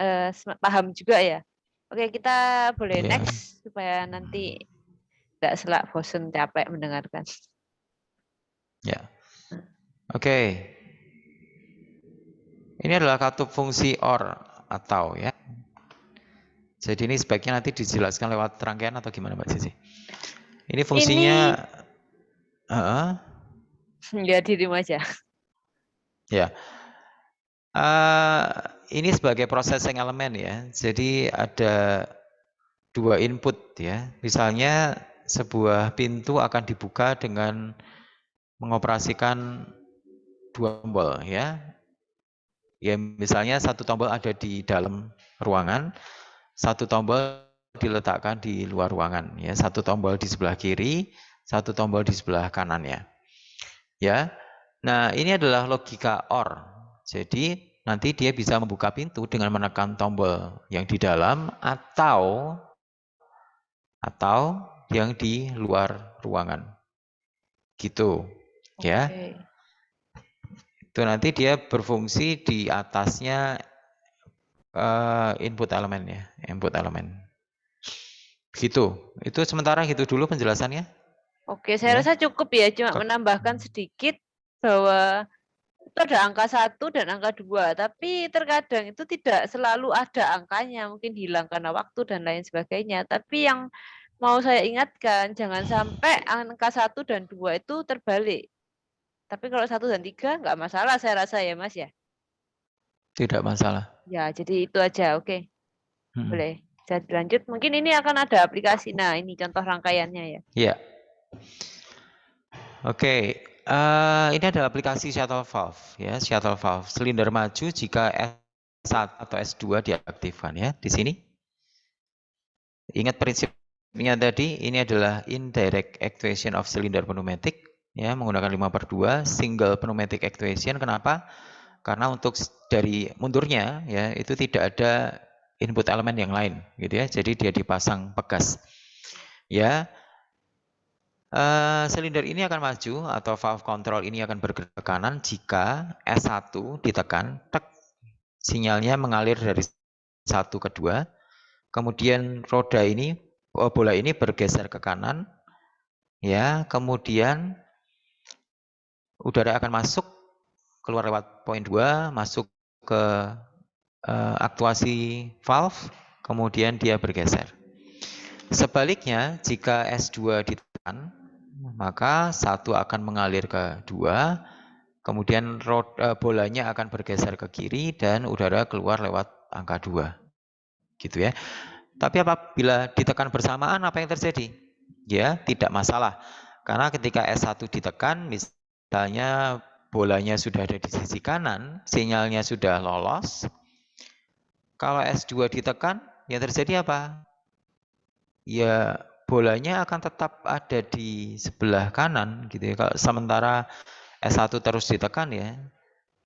paham juga ya. Oke, kita boleh next supaya nanti tidak selak bosan capek mendengarkan. Ya. Oke. Ini adalah katup fungsi OR atau ya. Jadi ini sebaiknya nanti dijelaskan lewat rangkaian atau gimana Mbak Cici? Ini fungsinya ya dirimu aja. Ya. Ini sebagai processing elemen ya. Jadi ada 2 input ya. Misalnya sebuah pintu akan dibuka dengan mengoperasikan 2 tombol ya. Ya misalnya satu tombol ada di dalam ruangan, satu tombol diletakkan di luar ruangan ya. Satu tombol di sebelah kiri, satu tombol di sebelah kanannya. Ya. Nah, ini adalah logika OR. Jadi nanti dia bisa membuka pintu dengan menekan tombol yang di dalam atau yang di luar ruangan. Gitu. Ya. Itu nanti dia berfungsi di atasnya input elemen ya, input elemen. Gitu. Itu sementara gitu dulu penjelasannya. Oke, saya rasa cukup ya, cuma menambahkan sedikit bahwa itu ada angka 1 dan angka 2, tapi terkadang itu tidak selalu ada angkanya, mungkin hilang karena waktu dan lain sebagainya. Tapi yang mau saya ingatkan, jangan sampai angka 1 dan 2 itu terbalik. Tapi kalau 1 dan 3 nggak masalah saya rasa ya Mas ya? Tidak masalah. Ya, jadi itu aja, oke. Boleh. Saya lanjut, mungkin ini akan ada aplikasi. Nah, ini contoh rangkaiannya ya. Iya. Oke, ini adalah aplikasi shuttle valve ya, shuttle valve. Silinder maju jika S1 atau S2 diaktifkan ya di sini. Ingat prinsipnya tadi, ini adalah indirect actuation of cylinder pneumatic ya, menggunakan 5/2 single pneumatic actuation. Kenapa? Karena untuk dari mundurnya ya itu tidak ada input elemen yang lain gitu ya. Jadi dia dipasang pegas. Ya. Silinder ini akan maju atau valve control ini akan bergerak ke kanan jika S1 ditekan, tek, sinyalnya mengalir dari 1 ke 2. Kemudian roda ini, bola ini bergeser ke kanan. Ya, kemudian udara akan masuk, keluar lewat poin 2, masuk ke aktuasi valve, kemudian dia bergeser. Sebaliknya, jika S2 ditekan, maka 1 akan mengalir ke 2, kemudian bolanya akan bergeser ke kiri dan udara keluar lewat angka 2. Gitu ya. Tapi apabila ditekan bersamaan, apa yang terjadi? Ya, tidak masalah. Karena ketika S1 ditekan, misalnya bolanya sudah ada di sisi kanan, sinyalnya sudah lolos. Kalau S2 ditekan, yang terjadi apa? Ya bolanya akan tetap ada di sebelah kanan gitu ya. Kalau sementara S1 terus ditekan ya,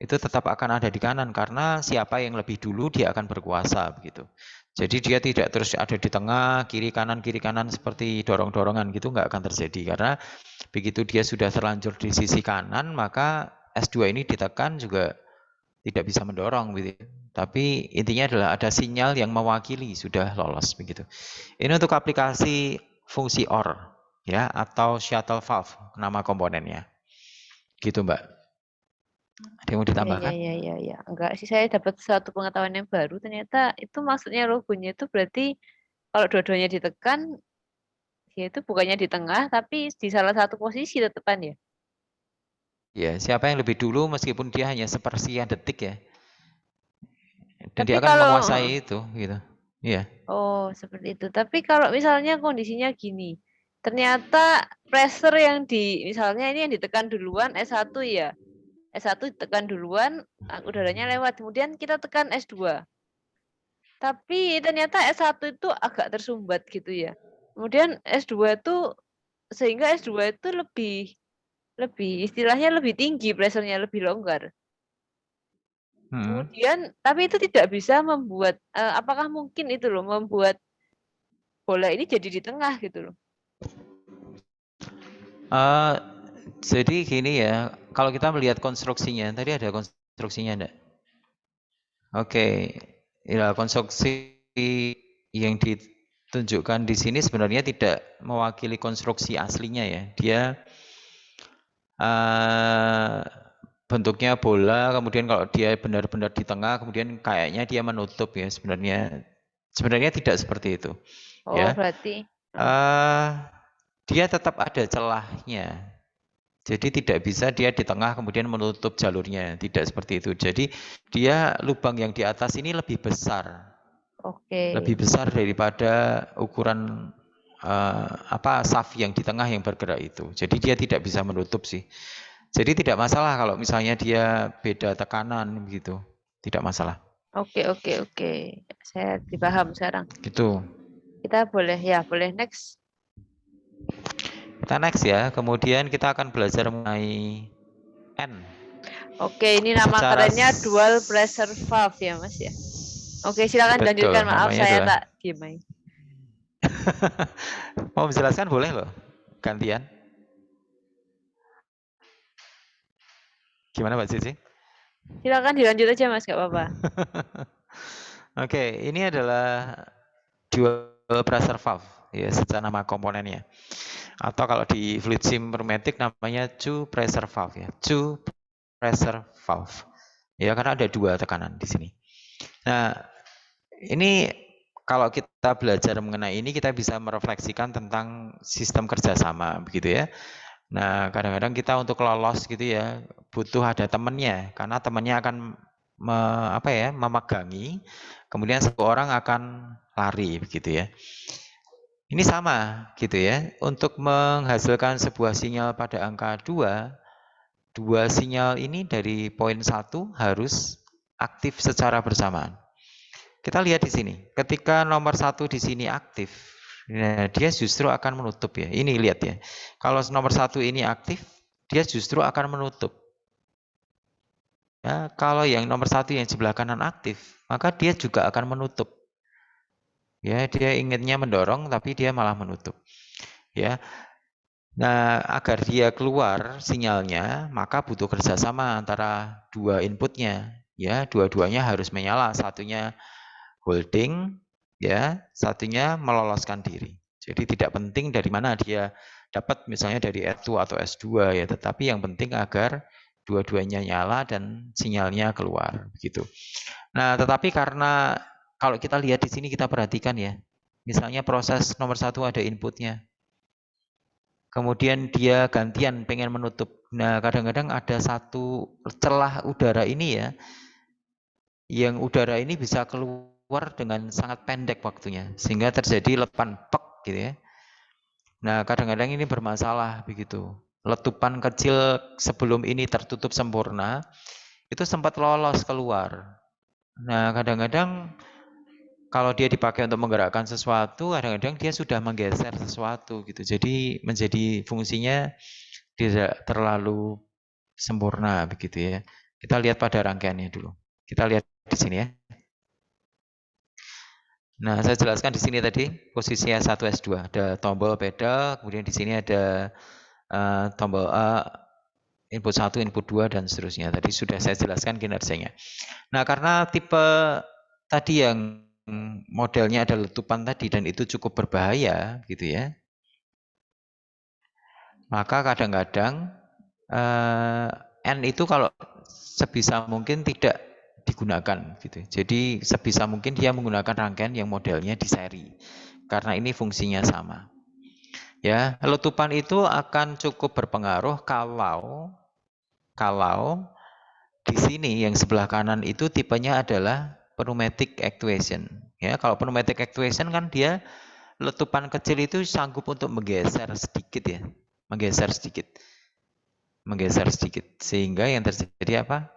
itu tetap akan ada di kanan karena siapa yang lebih dulu dia akan berkuasa begitu. Jadi dia tidak terus ada di tengah, kiri kanan seperti dorong-dorongan gitu nggak akan terjadi karena begitu dia sudah terlanjur di sisi kanan maka S2 ini ditekan juga tidak bisa mendorong gitu. Tapi intinya adalah ada sinyal yang mewakili sudah lolos begitu. Ini untuk aplikasi fungsi OR ya atau shuttle valve nama komponennya. Gitu Mbak. Ada yang mau Ya, ya, ditambahkan? ya, ya, ya. Enggak sih, saya dapat satu pengetahuan yang baru. Ternyata itu maksudnya logonya itu berarti kalau dua-duanya ditekan, ya itu bukannya di tengah, tapi di salah satu posisi tetepan ya. Ya, siapa yang lebih dulu meskipun dia hanya sepersekian detik ya. Dan Tapi dia akan kalau, menguasai itu gitu. Iya. oh seperti itu. Tapi kalau misalnya kondisinya gini, ternyata pressure yang misalnya ini yang ditekan duluan S1 ya. S1 ditekan duluan, udaranya lewat. Kemudian kita tekan S2. Tapi ternyata S1 itu agak tersumbat gitu ya. Kemudian S2 itu sehingga S2 itu lebih lebih istilahnya lebih tinggi pressure-nya, lebih longgar. Hmm. Kemudian tapi itu tidak bisa membuat apakah mungkin itu loh membuat bola ini jadi di tengah gitu loh. Jadi gini ya, kalau kita melihat konstruksinya, tadi ada konstruksinya enggak? Oke, ya konstruksi yang ditunjukkan di sini sebenarnya tidak mewakili konstruksi aslinya ya. Dia bentuknya bola, kemudian kalau dia benar-benar di tengah, kemudian kayaknya dia menutup ya. Sebenarnya tidak seperti itu. Oh, Ya, berarti dia tetap ada celahnya. Jadi tidak bisa dia di tengah kemudian menutup jalurnya, tidak seperti itu. Jadi dia lubang yang di atas ini lebih besar oke. daripada ukuran saf yang di tengah yang bergerak itu. Jadi dia tidak bisa menutup sih. Jadi tidak masalah kalau misalnya dia beda tekanan gitu, tidak masalah. Oke, oke, oke. Saya dipaham sekarang. Gitu. Kita boleh ya, boleh next. Kita next ya. Kemudian kita akan belajar mengenai N. Oke, ini nama Secara kerennya dual pressure valve ya, Mas ya. Oke, silakan betul, lanjutkan. Maaf, namanya saya adalah tak diem aja. mau menjelaskan boleh loh, gantian. Gimana Mbak Cici? Silakan dilanjut aja, Mas, gak apa-apa. Oke, ini adalah dual pressure valve ya secara nama komponennya. Atau kalau di fluid sim pneumatic namanya two pressure valve ya. Two pressure valve. Ya karena ada dua tekanan di sini. Nah, ini kalau kita belajar mengenai ini kita bisa merefleksikan tentang sistem kerjasama begitu ya. Nah, kadang-kadang kita untuk lolos gitu ya butuh ada temannya karena temannya akan memegangi, kemudian satu orang akan lari begitu ya. Ini sama gitu ya. Untuk menghasilkan sebuah sinyal pada angka 2, dua sinyal ini dari poin 1 harus aktif secara bersamaan. Kita lihat di sini, ketika nomor 1 di sini aktif, nah dia justru akan menutup ya. Ini lihat ya. Kalau nomor 1 ini aktif, dia justru akan menutup. Ya, kalau yang nomor 1 yang sebelah kanan aktif, maka dia juga akan menutup. Ya, dia inginnya mendorong tapi dia malah menutup. Ya. Nah, agar dia keluar sinyalnya, maka butuh kerjasama antara dua inputnya. Ya, dua-duanya harus menyala. Satunya holding, ya, satunya meloloskan diri. Jadi tidak penting dari mana dia dapat, misalnya dari S2 atau S2 ya, tetapi yang penting agar dua-duanya nyala dan sinyalnya keluar, begitu. Nah, tetapi karena kalau kita lihat di sini kita perhatikan ya, misalnya proses nomor 1 ada inputnya, kemudian dia gantian pengen menutup. Nah, kadang-kadang ada satu celah udara ini ya, yang udara ini bisa keluar dengan sangat pendek waktunya, sehingga terjadi lepan pek gitu ya. Nah, kadang-kadang ini bermasalah begitu. letupan kecil sebelum ini tertutup sempurna, itu sempat lolos keluar. Nah, kadang-kadang kalau dia dipakai untuk menggerakkan sesuatu, kadang-kadang dia sudah menggeser sesuatu gitu. Jadi menjadi fungsinya tidak terlalu sempurna begitu ya. Kita lihat pada rangkaiannya dulu. Kita lihat di sini ya. Nah, saya jelaskan di sini tadi posisi S1 S2 ada tombol pedal, kemudian di sini ada tombol input 1, input 2 dan seterusnya. Tadi sudah saya jelaskan kinerjanya. Nah, karena tipe tadi yang modelnya ada letupan tadi dan itu cukup berbahaya gitu ya. Maka kadang-kadang N itu kalau sebisa mungkin tidak digunakan gitu. Jadi sebisa mungkin dia menggunakan rangkaian yang modelnya di seri. Karena ini fungsinya sama. Ya, letupan itu akan cukup berpengaruh kalau di sini yang sebelah kanan itu tipenya adalah pneumatic actuation. Ya, kalau pneumatic actuation kan dia letupan kecil itu sanggup untuk menggeser sedikit ya. Menggeser sedikit sehingga yang terjadi apa?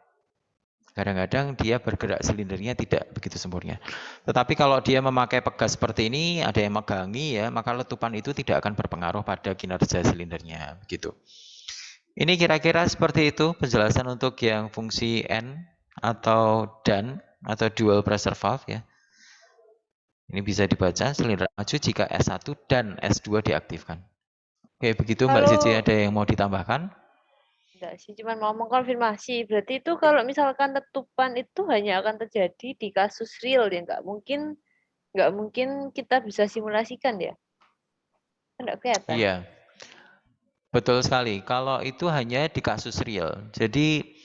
Kadang-kadang dia bergerak silindernya tidak begitu sempurna. Tetapi kalau dia memakai pegas seperti ini, ada yang megangi ya, maka letupan itu tidak akan berpengaruh pada kinerja silindernya begitu. Ini kira-kira seperti itu penjelasan untuk yang fungsi N atau DAN atau dual pressure valve ya. Ini bisa dibaca silinder maju jika S1 dan S2 diaktifkan. Oke, begitu Mbak Cici, ada yang mau ditambahkan? Enggak sih, cuma mau mengkonfirmasi. Berarti itu kalau misalkan letupan itu hanya akan terjadi di kasus real ya, nggak mungkin kita bisa simulasikan ya. Kan nggak kelihatan. Iya, betul sekali. Kalau itu hanya di kasus real. Jadi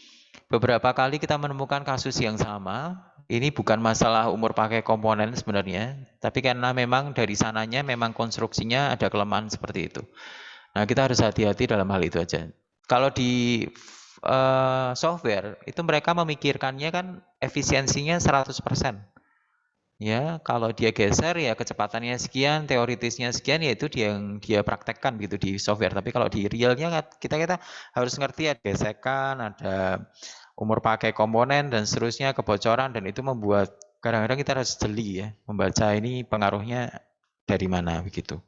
beberapa kali kita menemukan kasus yang sama. Ini bukan masalah umur pakai komponen sebenarnya, tapi karena memang dari sananya memang konstruksinya ada kelemahan seperti itu. Nah, kita harus hati-hati dalam hal itu aja. Kalau di software itu mereka memikirkannya kan efisiensinya 100%. Ya, kalau dia geser ya kecepatannya sekian, teoritisnya sekian, ya itu dia yang dia praktekkan gitu di software. Tapi kalau di realnya kita harus ngerti ada gesekan, ada umur pakai komponen dan seterusnya, kebocoran, dan itu membuat kadang-kadang kita harus jeli ya membaca ini pengaruhnya dari mana begitu.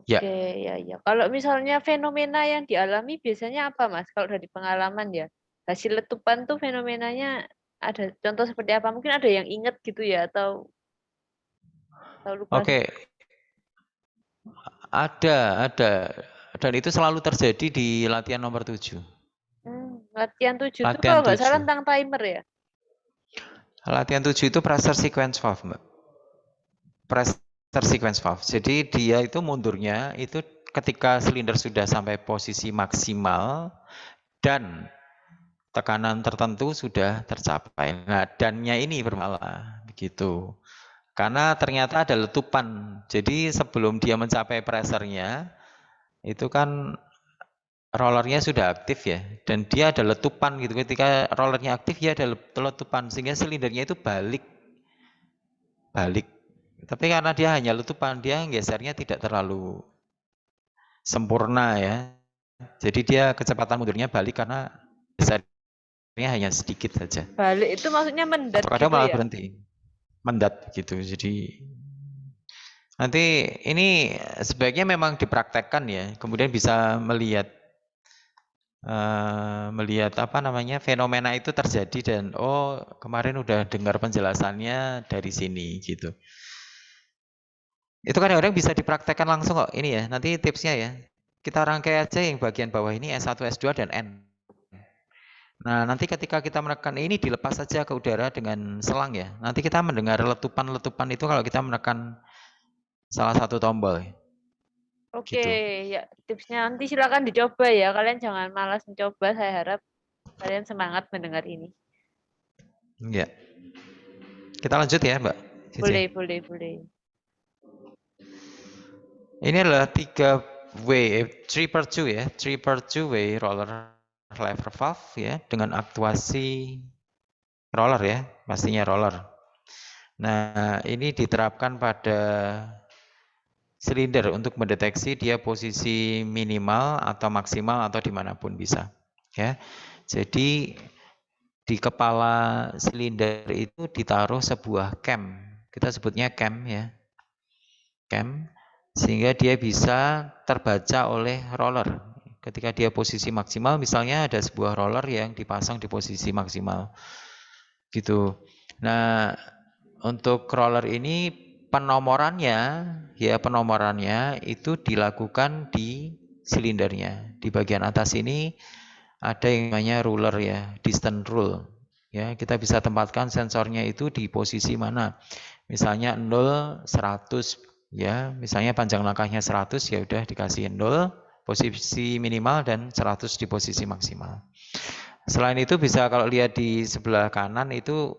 Ya. Oke, ya. Kalau misalnya fenomena yang dialami biasanya apa, Mas? Kalau dari pengalaman ya, hasil letupan tuh fenomenanya ada contoh seperti apa? Mungkin ada yang inget gitu ya, atau lupa Oke, semua. ada. Dan itu selalu terjadi di latihan nomor 7. Latihan 7 itu Latihan kalau nggak salah 7. tentang timer ya? Latihan 7 itu pressure sequence valve, Mbak. Pressure sequence valve. Jadi dia itu mundurnya itu ketika silinder sudah sampai posisi maksimal dan tekanan tertentu sudah tercapai. Nah, dannya ini bermasalah begitu. Karena ternyata ada letupan. Jadi sebelum dia mencapai pressure-nya itu kan rollernya sudah aktif ya, dan dia ada letupan gitu. Ketika rollernya aktif ya ada letupan sehingga silindernya itu balik. Tapi karena dia hanya letupan, dia gesernya tidak terlalu sempurna ya. Jadi dia kecepatan mundurnya balik karena gesernya hanya sedikit saja. Balik itu maksudnya mendat Atau kadang gitu malah ya? berhenti, mendat gitu. Jadi nanti ini sebaiknya memang dipraktekkan ya, kemudian bisa melihat apa namanya fenomena itu terjadi dan oh kemarin udah dengar penjelasannya dari sini gitu. Itu kadang-kadang bisa dipraktekkan langsung kok ini ya. Nanti tipsnya ya. Kita rangkai aja yang bagian bawah ini S1, S2 dan N. Nah, nanti ketika kita menekan ini dilepas saja ke udara dengan selang ya. Nanti kita mendengar letupan-letupan itu kalau kita menekan salah satu tombol. Oke, Gitu. ya tipsnya nanti silakan dicoba ya. Kalian jangan malas mencoba. Saya harap kalian semangat mendengar ini. Ya. Kita lanjut ya, Mbak Cici. Boleh. Ini adalah 3 per 2 ya. 3 per 2 way roller lever valve ya dengan aktuasi roller ya, pastinya roller. Nah, ini diterapkan pada silinder untuk mendeteksi dia posisi minimal atau maksimal atau dimanapun bisa. Ya, jadi di kepala silinder itu ditaruh sebuah cam. Kita sebutnya cam ya, cam, sehingga dia bisa terbaca oleh roller. Ketika dia posisi maksimal, misalnya ada sebuah roller yang dipasang di posisi maksimal, gitu. Nah, untuk roller ini penomorannya itu dilakukan di silindernya. Di bagian atas ini ada yang namanya ruler ya, distance rule. Ya, kita bisa tempatkan sensornya itu di posisi mana. Misalnya 0, 100 ya, misalnya panjang langkahnya 100 ya udah dikasih 0 posisi minimal dan 100 di posisi maksimal. Selain itu bisa kalau lihat di sebelah kanan itu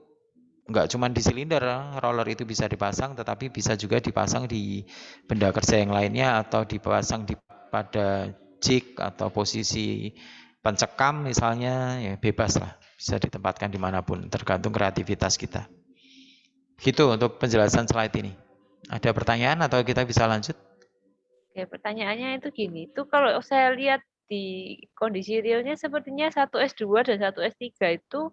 enggak cuma di silinder, roller itu bisa dipasang tetapi bisa juga dipasang di benda kerja yang lainnya atau dipasang pada jig atau posisi pencekam misalnya, ya bebas lah, bisa ditempatkan dimanapun tergantung kreativitas kita. Gitu untuk penjelasan slide ini. Ada pertanyaan atau kita bisa lanjut? Oke, pertanyaannya itu gini, itu kalau saya lihat di kondisi realnya sepertinya satu S2 dan satu S3 itu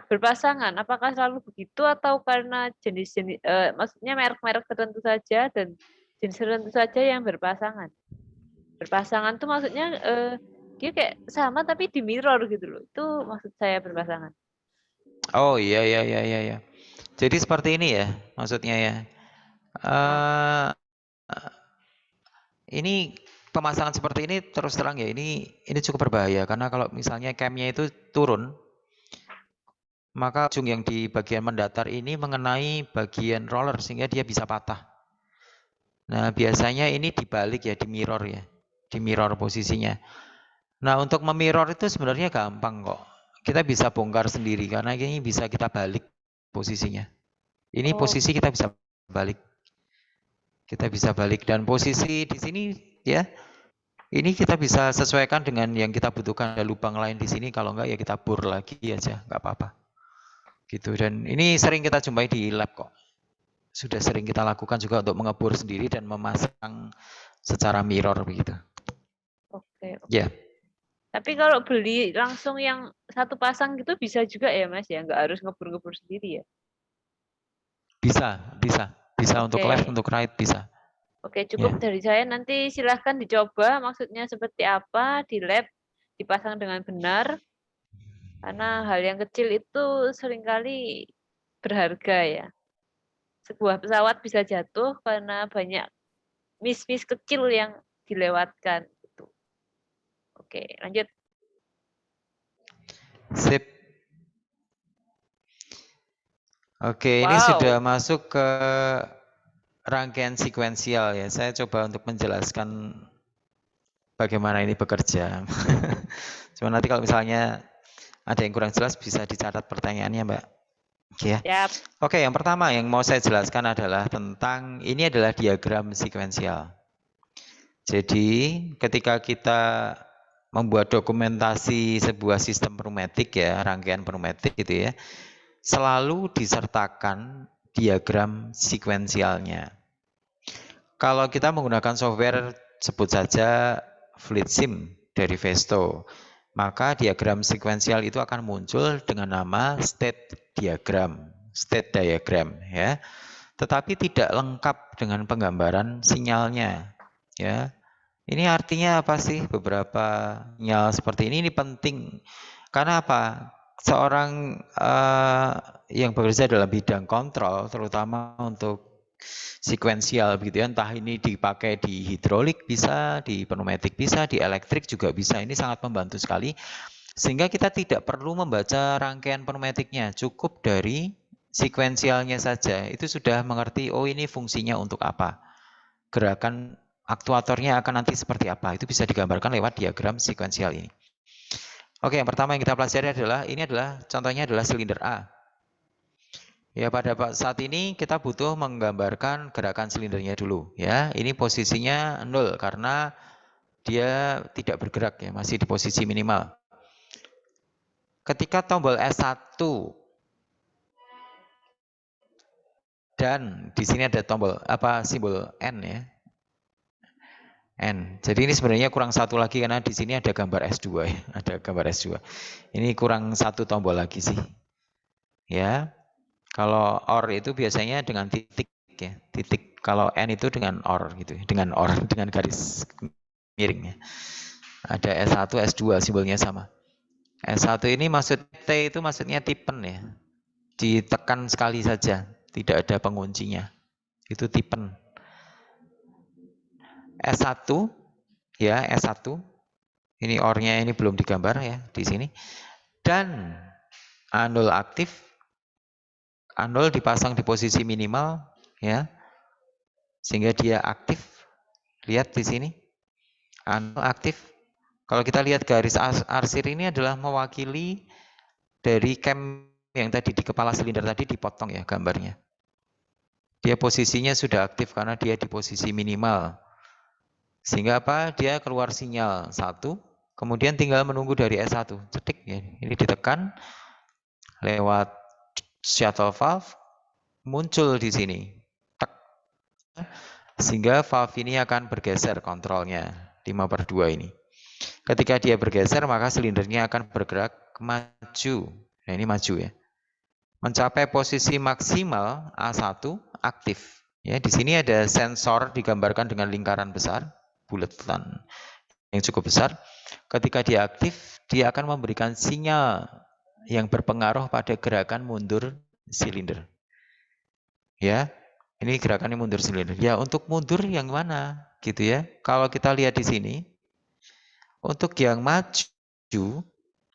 berpasangan. Apakah selalu begitu atau karena jenis-jenis, maksudnya merek-merek tertentu saja dan jenis tertentu saja yang berpasangan? Berpasangan tuh maksudnya dia kayak sama tapi di mirror gitu loh. Itu maksud saya berpasangan. Oh iya iya iya iya. Ya. Jadi seperti ini ya maksudnya ya. Uh, ini pemasangan seperti ini terus terang ya ini cukup berbahaya karena kalau misalnya camnya itu turun maka ujung yang di bagian mendatar ini mengenai bagian roller sehingga dia bisa patah. Nah biasanya ini dibalik ya di mirror posisinya. Nah untuk memirror itu sebenarnya gampang kok. Kita bisa bongkar sendiri karena ini bisa kita balik posisinya. Ini posisi kita bisa balik. Kita bisa balik dan posisi di sini ya. Ini kita bisa sesuaikan dengan yang kita butuhkan. Ada lubang lain di sini, kalau enggak ya kita bor lagi aja, enggak apa-apa. Gitu. Dan ini sering kita jumpai di lab kok. Sudah sering kita lakukan juga untuk mengebor sendiri dan memasang secara mirror begitu. Oke. Ya. Tapi kalau beli langsung yang satu pasang gitu bisa juga ya Mas ya, nggak harus ngebor-ngebor sendiri ya? Bisa untuk left, untuk right bisa. Oke, cukup dari saya. Nanti silahkan dicoba maksudnya seperti apa di lab, dipasang dengan benar. Karena hal yang kecil itu seringkali berharga ya. Sebuah pesawat bisa jatuh karena banyak miss-miss kecil yang dilewatkan. Gitu. Oke, lanjut. Sip. Oke, ini sudah masuk ke rangkaian sekuensial ya. Saya coba untuk menjelaskan bagaimana ini bekerja. Cuma nanti kalau misalnya ada yang kurang jelas bisa dicatat pertanyaannya, Mbak. Oke ya. Yep. Oke, yang pertama yang mau saya jelaskan adalah tentang ini adalah diagram sekuensial. Jadi, ketika kita membuat dokumentasi sebuah sistem pneumatik ya, rangkaian pneumatik gitu ya, selalu disertakan diagram sekuensialnya. Kalau kita menggunakan software sebut saja FleetSim dari Vesto, maka diagram sekuensial itu akan muncul dengan nama state diagram ya. Tetapi tidak lengkap dengan penggambaran sinyalnya ya. Ini artinya apa sih? Beberapa sinyal seperti ini penting. Karena apa? Seorang yang bekerja dalam bidang kontrol, terutama untuk sekuensial begitu ya, entah ini dipakai di hidrolik bisa, di pneumatik bisa, di elektrik juga bisa. Ini sangat membantu sekali. Sehingga kita tidak perlu membaca rangkaian pneumatiknya, cukup dari sekuensialnya saja. Itu sudah mengerti, oh ini fungsinya untuk apa. Gerakan aktuatornya akan nanti seperti apa. Itu bisa digambarkan lewat diagram sekuensial ini. Oke, yang pertama yang kita pelajari adalah, contohnya adalah silinder A. Ya, pada saat ini kita butuh menggambarkan gerakan silindernya dulu. Ya, ini posisinya 0 karena dia tidak bergerak ya, masih di posisi minimal. Ketika tombol S1 dan di sini ada tombol simbol N ya. N. Jadi ini sebenarnya kurang satu lagi karena di sini ada gambar S2 ya, ada gambar S2. Ini kurang satu tombol lagi sih. Ya. Kalau OR itu biasanya dengan titik ya, titik. Kalau N itu dengan OR gitu, dengan OR dengan garis miring ya. Ada S1, S2 simbolnya sama. S1 ini maksud T itu maksudnya tipen ya. Ditekan sekali saja, tidak ada penguncinya. Itu tipen. S1 ya, S1. Ini OR-nya ini belum digambar ya di sini. Dan A0 aktif. A0 dipasang di posisi minimal ya. Sehingga dia aktif. Lihat di sini. A0 aktif. Kalau kita lihat garis arsir ini adalah mewakili dari cam yang tadi di kepala silinder tadi dipotong ya gambarnya. Dia posisinya sudah aktif karena dia di posisi minimal. Sehingga apa? Dia keluar sinyal 1, kemudian tinggal menunggu dari S1. Cetik ya. Ini ditekan lewat shuttle valve, muncul di sini. Tek. Sehingga valve ini akan bergeser kontrolnya 5/2 ini. Ketika dia bergeser, maka silindernya akan bergerak maju. Nah, ini maju ya. Mencapai posisi maksimal A1 aktif. Ya, di sini ada sensor digambarkan dengan lingkaran besar, buletan yang cukup besar. Ketika dia aktif, dia akan memberikan sinyal yang berpengaruh pada gerakan mundur silinder. Ya, ini gerakannya mundur silinder. Ya, untuk mundur yang mana? Gitu ya. Kalau kita lihat di sini, untuk yang maju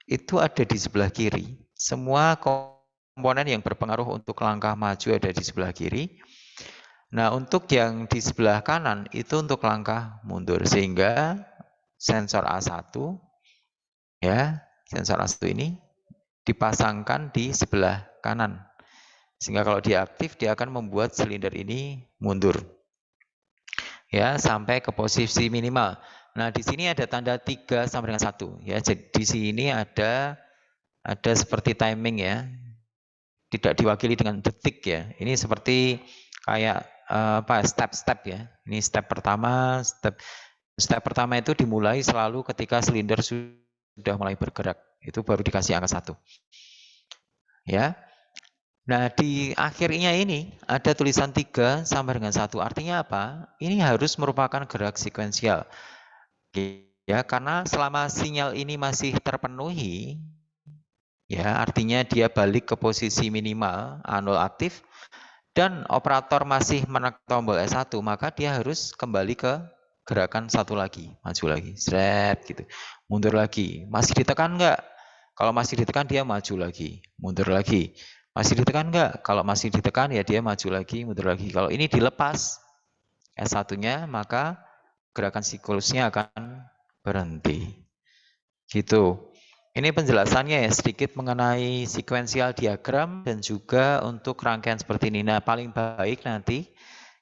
itu ada di sebelah kiri. Semua komponen yang berpengaruh untuk langkah maju ada di sebelah kiri. Nah, untuk yang di sebelah kanan itu untuk langkah mundur. Sehingga sensor A1 ya, sensor A1 ini dipasangkan di sebelah kanan. Sehingga kalau dia aktif, dia akan membuat silinder ini mundur. Ya, sampai ke posisi minimal. Nah, di sini ada tanda 3 sama dengan 1 ya. Jadi di sini ada seperti timing ya. Tidak diwakili dengan detik ya. Ini seperti kayak step-step ya. Ini step pertama, step pertama itu dimulai selalu ketika silinder sudah mulai bergerak. Itu baru dikasih angka 1. Ya. Nah, di akhirnya ini ada tulisan 3 sama dengan 1. Artinya apa? Ini harus merupakan gerak sekuensial. Ya, karena selama sinyal ini masih terpenuhi, ya, artinya dia balik ke posisi minimal A0 aktif dan operator masih menekan tombol S1, maka dia harus kembali ke gerakan 1 lagi, maju lagi, seret gitu. Mundur lagi. Masih ditekan enggak? Kalau masih ditekan dia maju lagi, mundur lagi. Masih ditekan enggak? Kalau masih ditekan ya dia maju lagi, mundur lagi. Kalau ini dilepas S1-nya, maka gerakan siklusnya akan berhenti. Gitu. Ini penjelasannya ya sedikit mengenai sequential diagram dan juga untuk rangkaian seperti ini. Nah, paling baik nanti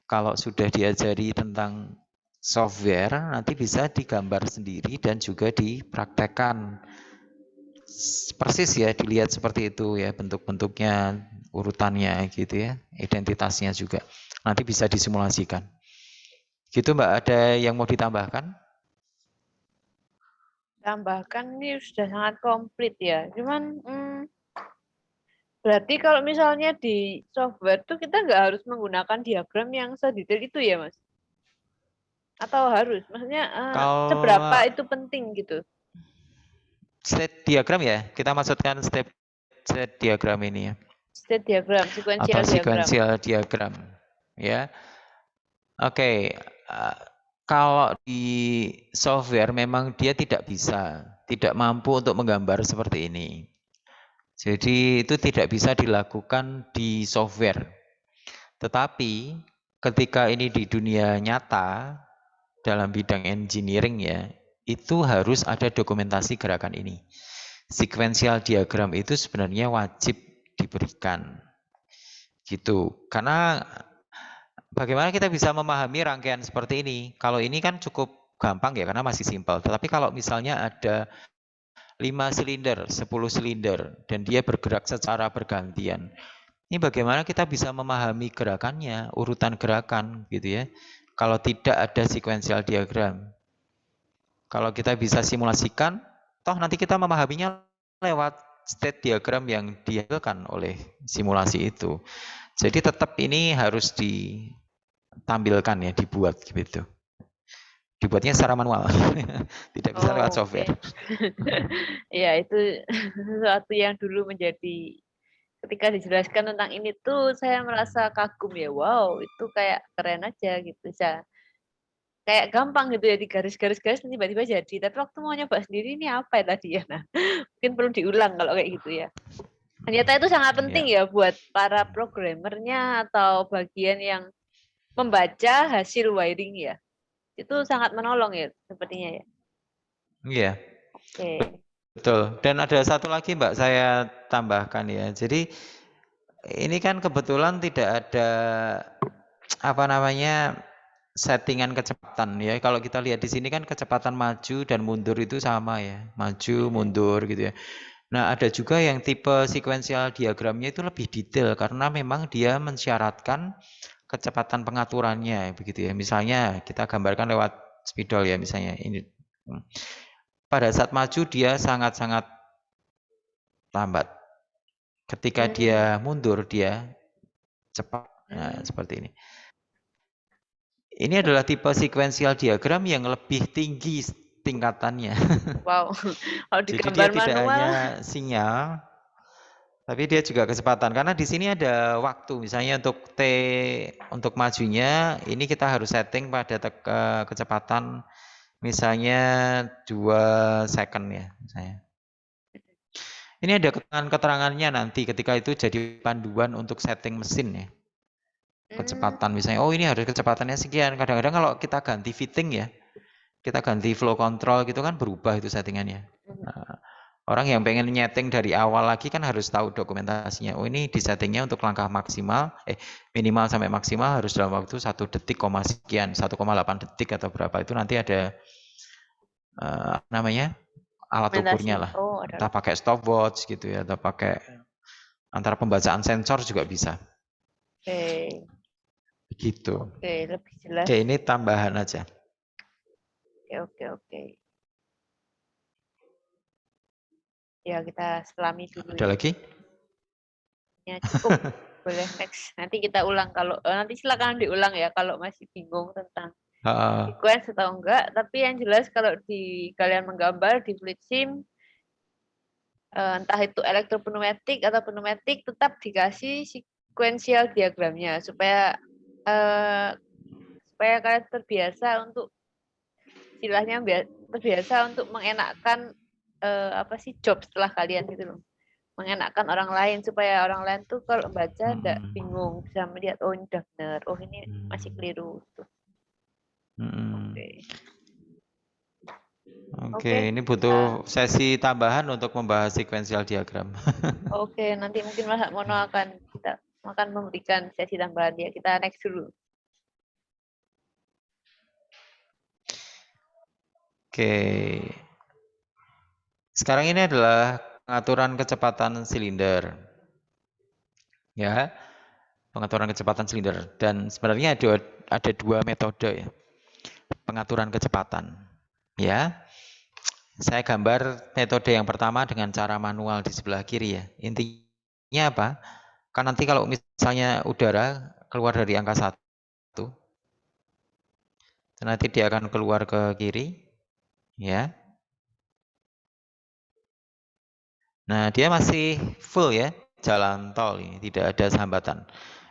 kalau sudah diajari tentang software, nanti bisa digambar sendiri dan juga dipraktekkan. Persis ya, dilihat seperti itu ya, bentuk-bentuknya, urutannya gitu ya, identitasnya juga. Nanti bisa disimulasikan. Gitu Mbak, ada yang mau ditambahkan? Tambahkan ini sudah sangat komplit ya. Cuman berarti kalau misalnya di software tuh kita nggak harus menggunakan diagram yang sedetail itu ya, Mas? Atau harus? Maksudnya seberapa Kalau itu penting gitu? state diagram ya, kita maksudkan state diagram ini ya, State diagram, sequential atau diagram. sequential diagram ya. Oke, kalau di software memang dia tidak bisa, tidak mampu untuk menggambar seperti ini. Jadi itu tidak bisa dilakukan di software. Tetapi ketika ini di dunia nyata dalam bidang engineering ya, itu harus ada dokumentasi gerakan ini. Sequential diagram itu sebenarnya wajib diberikan. Gitu. Karena bagaimana kita bisa memahami rangkaian seperti ini? Kalau ini kan cukup gampang ya karena masih simpel. Tetapi kalau misalnya ada 5 silinder, 10 silinder dan dia bergerak secara bergantian. Ini bagaimana kita bisa memahami gerakannya, urutan gerakan gitu ya. kalau tidak ada sequential diagram. Kalau kita bisa simulasikan, toh nanti kita memahaminya lewat state diagram yang dihasilkan oleh simulasi itu. Jadi tetap ini harus ditampilkan ya, dibuat gitu. Dibuatnya secara manual, tidak bisa lewat software. Ya, itu sesuatu yang dulu menjadi ketika dijelaskan tentang ini tuh saya merasa kagum ya. Wow, itu kayak keren aja gitu. Bisa kayak gampang gitu ya di garis-garis tiba-tiba jadi. Tapi waktu mau nyoba sendiri ini apa ya tadi ya? Nah, mungkin perlu diulang kalau kayak gitu ya. Ternyata itu sangat penting ya buat para programmernya atau bagian yang membaca hasil wiring ya. Itu sangat menolong ya sepertinya ya. Iya. Oke. Betul. Dan ada satu lagi Mbak saya tambahkan ya. Jadi ini kan kebetulan tidak ada apa namanya settingan kecepatan ya. Kalau kita lihat di sini kan kecepatan maju dan mundur itu sama ya. Maju, mundur gitu ya. Nah, ada juga yang tipe sequential diagramnya itu lebih detail karena memang dia mensyaratkan kecepatan pengaturannya begitu ya. Misalnya kita gambarkan lewat spidol ya misalnya ini. Pada saat maju dia sangat-sangat lambat. Ketika dia mundur dia cepat. Nah, seperti ini. Ini adalah tipe sequential diagram yang lebih tinggi tingkatannya. Wow. Kalau Jadi dia digambar tidak manual. hanya sinyal, tapi dia juga kecepatan. Karena di sini ada waktu, misalnya untuk T untuk majunya, ini kita harus setting pada kecepatan misalnya 2 second ya, misalnya. Ini ada keterangannya nanti ketika itu jadi panduan untuk setting mesin ya. Kecepatan misalnya, oh ini harus kecepatannya sekian. Kadang-kadang kalau kita ganti fitting ya, kita ganti flow control gitu kan berubah itu settingannya. Nah, orang yang pengen nyeting dari awal lagi kan harus tahu dokumentasinya. Oh ini di settingnya untuk langkah maksimal, minimal sampai maksimal harus dalam waktu 1 detik, sekian, 1,8 detik atau berapa. Itu nanti ada namanya alat ukurnya lah. Oh, Entah pakai stopwatch gitu ya, atau pakai antara pembacaan sensor juga bisa. Oke. Begitu. Oke, lebih jelas. Oke, ini tambahan aja. Oke. Ya, kita selami dulu. Ada lagi? Ya, cukup. Boleh next. Nanti kita ulang kalau nanti silakan diulang ya kalau masih bingung tentang sequence atau enggak. Tapi yang jelas kalau di kalian menggambar di fluid sim entah itu elektropneumatik atau pneumatik tetap dikasih sequential diagramnya supaya kalian terbiasa untuk istilahnya terbiasa untuk mengenakkan job setelah kalian gitu loh. Mengenakkan orang lain supaya orang lain tuh kalau baca tidak bingung, bisa melihat oh ini udah benar, oh ini masih keliru tuh. Oke, ini butuh sesi tambahan untuk membahas sequential diagram. Oke, nanti mungkin Mas Mono akan memberikan sesi tambahan ya. Kita next dulu. Oke. Sekarang ini adalah pengaturan kecepatan silinder. Ya. Pengaturan kecepatan silinder dan sebenarnya ada 2 metode ya. Pengaturan kecepatan. Ya. Saya gambar metode yang pertama dengan cara manual di sebelah kiri ya. Intinya apa? Kan nanti kalau misalnya udara keluar dari angka 1, nanti dia akan keluar ke kiri, ya. Nah, dia masih full ya, jalan tol ini, tidak ada hambatan.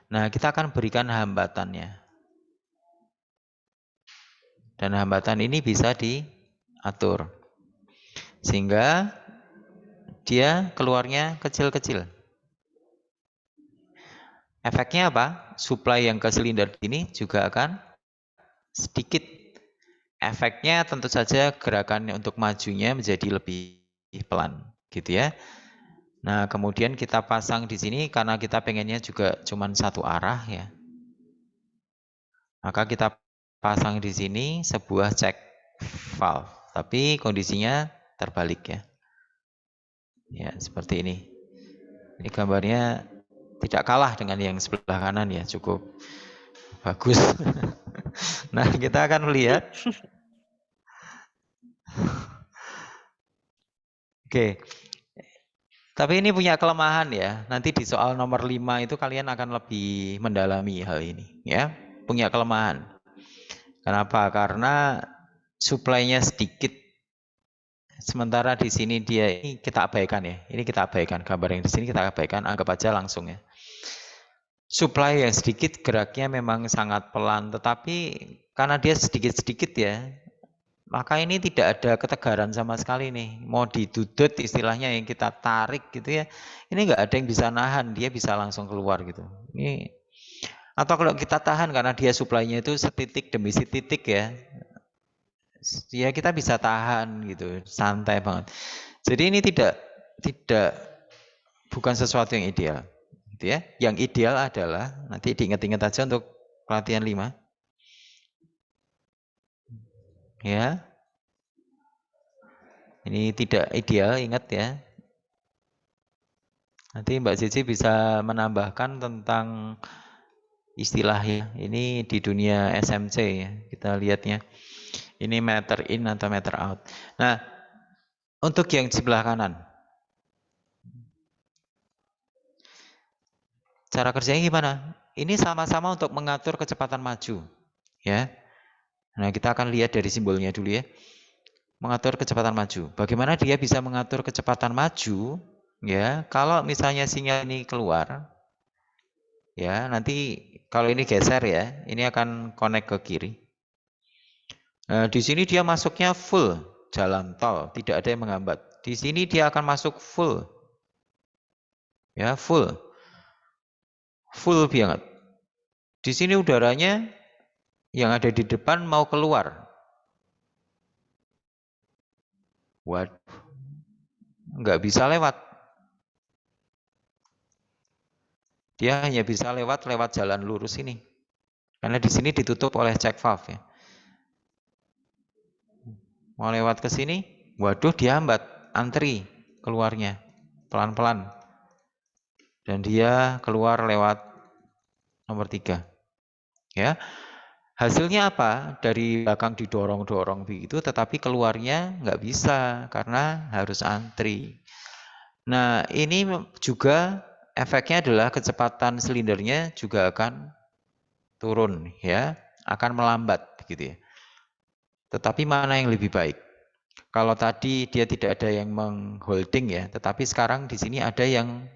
Nah, kita akan berikan hambatannya. Dan hambatan ini bisa diatur. Sehingga dia keluarnya kecil-kecil. Efeknya apa? Supply yang ke silinder ini juga akan sedikit. Efeknya tentu saja gerakan untuk majunya menjadi lebih pelan, gitu ya. Nah, kemudian kita pasang di sini karena kita pengennya juga cuma satu arah ya. Maka kita pasang di sini sebuah check valve, tapi kondisinya terbalik ya. Ya, seperti ini. Ini gambarnya tidak kalah dengan yang sebelah kanan ya, cukup Bagus. Nah, kita akan melihat. Oke. Tapi ini punya kelemahan ya. Nanti di soal nomor 5 itu kalian akan lebih mendalami hal ini ya. Punya kelemahan. Kenapa? Karena supply-nya sedikit. Sementara di sini dia ini kita abaikan ya. Ini kita abaikan. Gambar yang di sini kita abaikan, anggap aja langsung ya. Supply yang sedikit, geraknya memang sangat pelan, tetapi karena dia sedikit-sedikit ya, maka ini tidak ada ketegaran sama sekali nih. Mau didudut istilahnya yang kita tarik gitu ya, ini nggak ada yang bisa nahan, dia bisa langsung keluar gitu. Ini atau kalau kita tahan karena dia supply-nya itu setitik demi setitik ya, ya kita bisa tahan gitu, santai banget. Jadi ini tidak bukan sesuatu yang ideal. Gitu ya. Yang ideal adalah nanti diingat-ingat aja untuk pelatihan 5. Ya. Ini tidak ideal, ingat ya. Nanti Mbak Cici bisa menambahkan tentang istilah ya. Ini di dunia SMC ya. Kita lihatnya. Ini meter in atau meter out. Nah, untuk yang sebelah kanan. Cara kerjanya gimana? Ini sama-sama untuk mengatur kecepatan maju. Ya. Nah, kita akan lihat dari simbolnya dulu ya. Mengatur kecepatan maju. Bagaimana dia bisa mengatur kecepatan maju? Ya, kalau misalnya sinyal ini keluar, ya nanti kalau ini geser ya, ini akan connect ke kiri. Nah, di sini dia masuknya full jalan tol, tidak ada yang menghambat. Di sini dia akan masuk full, ya full banget. Di sini udaranya yang ada di depan mau keluar. Waduh, nggak bisa lewat. Dia hanya bisa lewat jalan lurus ini. Karena di sini ditutup oleh check valve ya. Mau lewat ke sini, waduh dihambat, antri keluarnya pelan-pelan. Dan dia keluar lewat nomor 3. Ya. Hasilnya apa? Dari belakang didorong-dorong begitu, tetapi keluarnya nggak bisa karena harus antri. Nah, ini juga efeknya adalah kecepatan silindernya juga akan turun ya, akan melambat gitu ya. Tetapi mana yang lebih baik? Kalau tadi dia tidak ada yang mengholding ya, tetapi sekarang di sini ada yang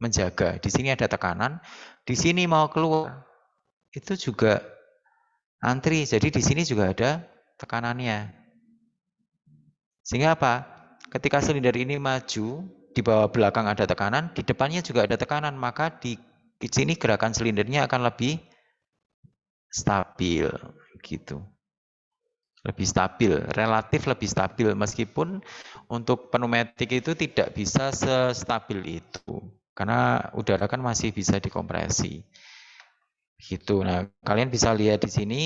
menjaga. Di sini ada tekanan, di sini mau keluar. Itu juga antri. Jadi di sini juga ada tekanannya. Sehingga apa? Ketika silinder ini maju, di bawah belakang ada tekanan, di depannya juga ada tekanan, maka di sini gerakan silindernya akan lebih stabil gitu. Lebih stabil, relatif lebih stabil meskipun untuk pneumatik itu tidak bisa sestabil itu karena udara kan masih bisa dikompresi. Gitu. Nah, kalian bisa lihat di sini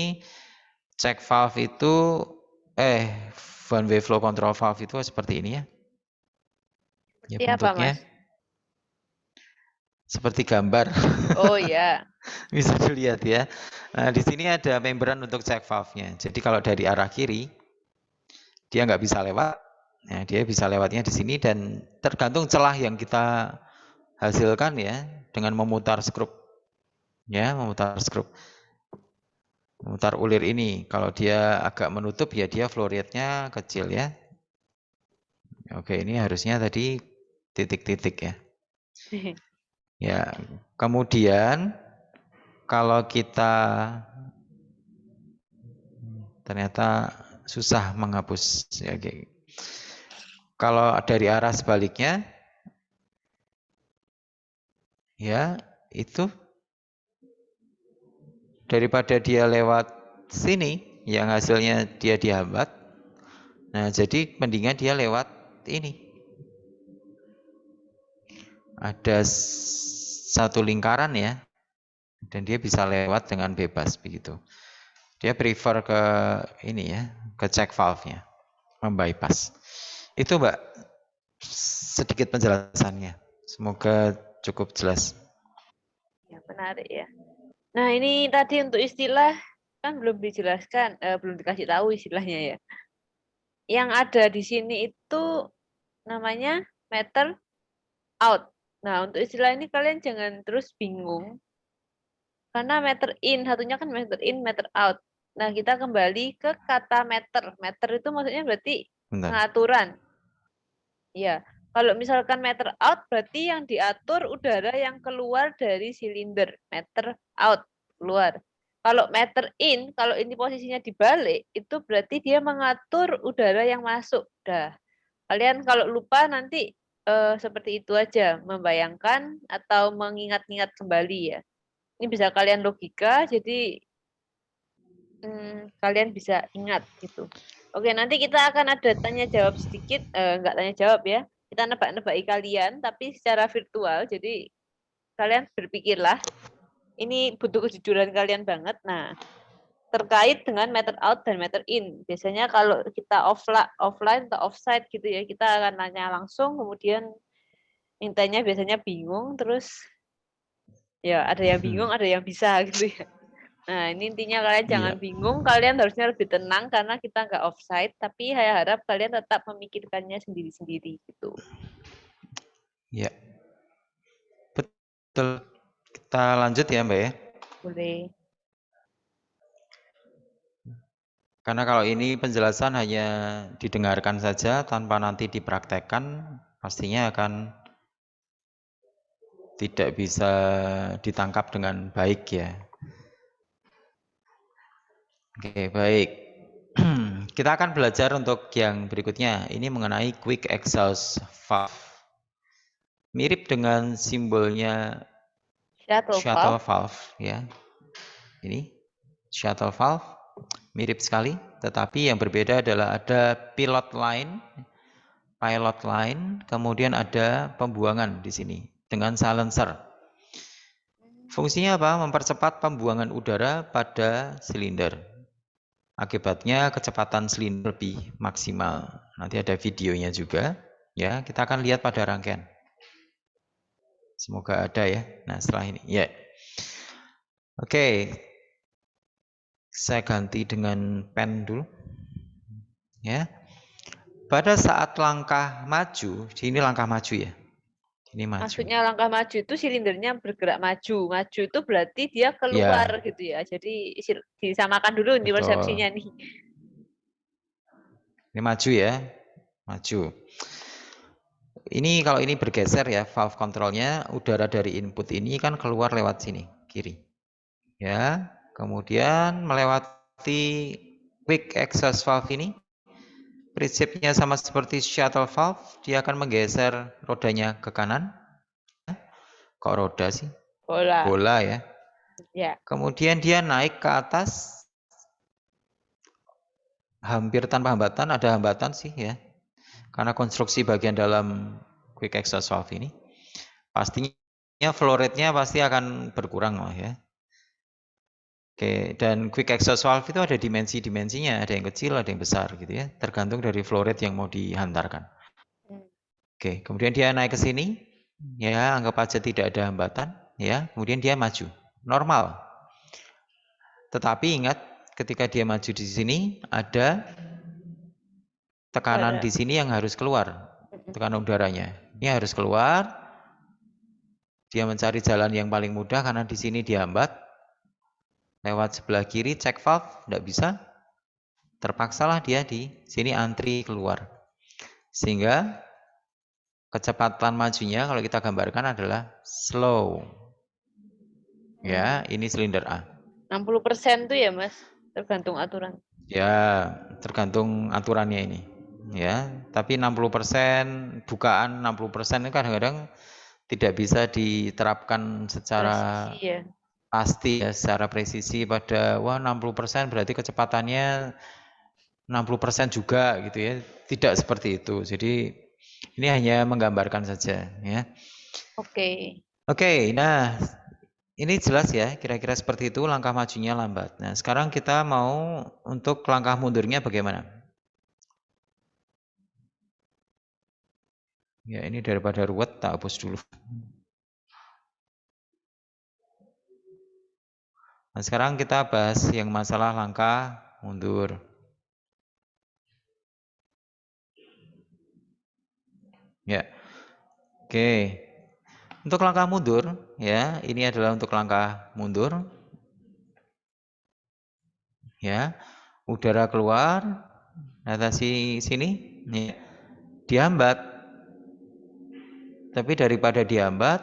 check valve itu one way flow control valve itu seperti ini ya. Ya bentuknya Mas? seperti gambar. Oh ya. Bisa dilihat ya. Nah, di sini ada membran untuk check valve-nya. Jadi kalau dari arah kiri dia nggak bisa lewat, ya, dia bisa lewatnya di sini dan tergantung celah yang kita hasilkan ya dengan memutar skrup, ya memutar skrup, memutar ulir ini. Kalau dia agak menutup ya dia flow rate-nya kecil ya. Oke, ini harusnya tadi titik-titik ya. Ya, kemudian kalau kita ternyata susah menghapus ya, kalau dari arah sebaliknya ya itu daripada dia lewat sini yang hasilnya dia dihambat, nah jadi mendingan dia lewat ini, ada satu lingkaran ya dan dia bisa lewat dengan bebas begitu. Dia prefer ke ini ya, ke check valve-nya, membypass. Itu Mbak sedikit penjelasannya. Semoga cukup jelas. Ya, menarik ya. Nah, ini tadi untuk istilah kan belum dijelaskan, belum dikasih tahu istilahnya ya. Yang ada di sini itu namanya meter out. Nah, untuk istilah ini kalian jangan terus bingung karena meter in, satunya kan meter in, meter out. Nah, kita kembali ke kata meter. Meter itu maksudnya berarti Bentar. pengaturan. Ya, kalau misalkan meter out berarti yang diatur udara yang keluar dari silinder. Meter out, keluar. Kalau meter in, kalau ini posisinya dibalik, itu berarti dia mengatur udara yang masuk. Dah. Kalian kalau lupa nanti seperti itu aja, membayangkan atau mengingat-ingat kembali ya. Ini bisa kalian logika, jadi kalian bisa ingat gitu. Oke, nanti kita akan ada tanya jawab sedikit, nggak tanya jawab ya. Kita nebak-nebaki kalian, tapi secara virtual. Jadi kalian berpikirlah, ini butuh kejujuran kalian banget. Nah, terkait dengan meter out dan meter in. Biasanya kalau kita offline atau offsite gitu ya, kita akan nanya langsung, kemudian mintanya biasanya bingung, terus ya ada yang bingung, ada yang bisa gitu ya. Nah, ini intinya kalian jangan Iya. bingung, kalian harusnya lebih tenang karena kita nggak offside, tapi saya harap kalian tetap memikirkannya sendiri-sendiri gitu. Iya. Betul. Kita lanjut ya, Mbak ya. Boleh. Karena kalau ini penjelasan hanya didengarkan saja tanpa nanti dipraktekkan, pastinya akan tidak bisa ditangkap dengan baik ya. Oke, baik. Kita akan belajar untuk yang berikutnya. Ini mengenai quick exhaust valve. Mirip dengan simbolnya Shuttle shuttle valve. valve ya. Ini shuttle valve mirip sekali, tetapi yang berbeda adalah ada pilot line, kemudian ada pembuangan di sini dengan silencer. Fungsinya apa? Mempercepat pembuangan udara pada silinder. Akibatnya kecepatan silinder lebih maksimal. Nanti ada videonya juga. Ya, kita akan lihat pada rangkaian. Semoga ada ya. Nah, setelah ini. Ya. Oke. Saya ganti dengan pen dulu. Ya. Pada saat langkah maju, ini langkah maju ya. Ini maju. Maksudnya langkah maju itu silindernya bergerak maju. Maju itu berarti dia keluar Ya, gitu ya. Jadi disamakan dulu nih betul. persepsinya nih. Ini maju ya. Maju. Ini kalau ini bergeser ya, valve kontrolnya, udara dari input ini kan keluar lewat sini, kiri. Ya, kemudian melewati quick exhaust valve ini. Prinsipnya sama seperti shuttle valve, dia akan menggeser rodanya ke kanan. Kok roda sih? Bola. Bola ya. Ya. Kemudian dia naik ke atas, hampir tanpa hambatan, ada hambatan sih ya. Karena konstruksi bagian dalam quick exhaust valve ini. Pastinya flow rate-nya pasti akan berkurang lah ya. Oke, dan quick exhaust valve itu ada dimensi-dimensinya, ada yang kecil, ada yang besar gitu ya, tergantung dari flow rate yang mau dihantarkan. Oke, kemudian dia naik ke sini, ya anggap aja tidak ada hambatan, ya, kemudian dia maju, normal. Tetapi ingat, ketika dia maju di sini, ada tekanan di sini yang harus keluar, tekanan udaranya. Ini harus keluar, dia mencari jalan yang paling mudah karena di sini dihambat, lewat sebelah kiri cek valve, tidak bisa, terpaksalah dia di sini antri keluar. Sehingga kecepatan majunya kalau kita gambarkan adalah slow. Ya, ini silinder A. 60% tuh ya, Mas. Tergantung aturan. Ya, tergantung aturannya ini. Ya, tapi 60% bukaan 60% itu kadang-kadang tidak bisa diterapkan secara Presisi ya. pasti ya, secara presisi pada wah 60% berarti kecepatannya 60% juga gitu ya. Tidak seperti itu. Jadi ini hanya menggambarkan saja ya. Oke. Oke, nah ini jelas ya, kira-kira seperti itu langkah majunya lambat. Nah, sekarang kita mau untuk langkah mundurnya bagaimana? Ya, ini daripada ruwet, tak hapus dulu. Nah, sekarang kita bahas yang masalah langkah mundur. Ya. Oke. Untuk langkah mundur, ya, ini adalah untuk langkah mundur. Ya. Udara keluar, atasi sini, ya. Dihambat. Tapi daripada dihambat,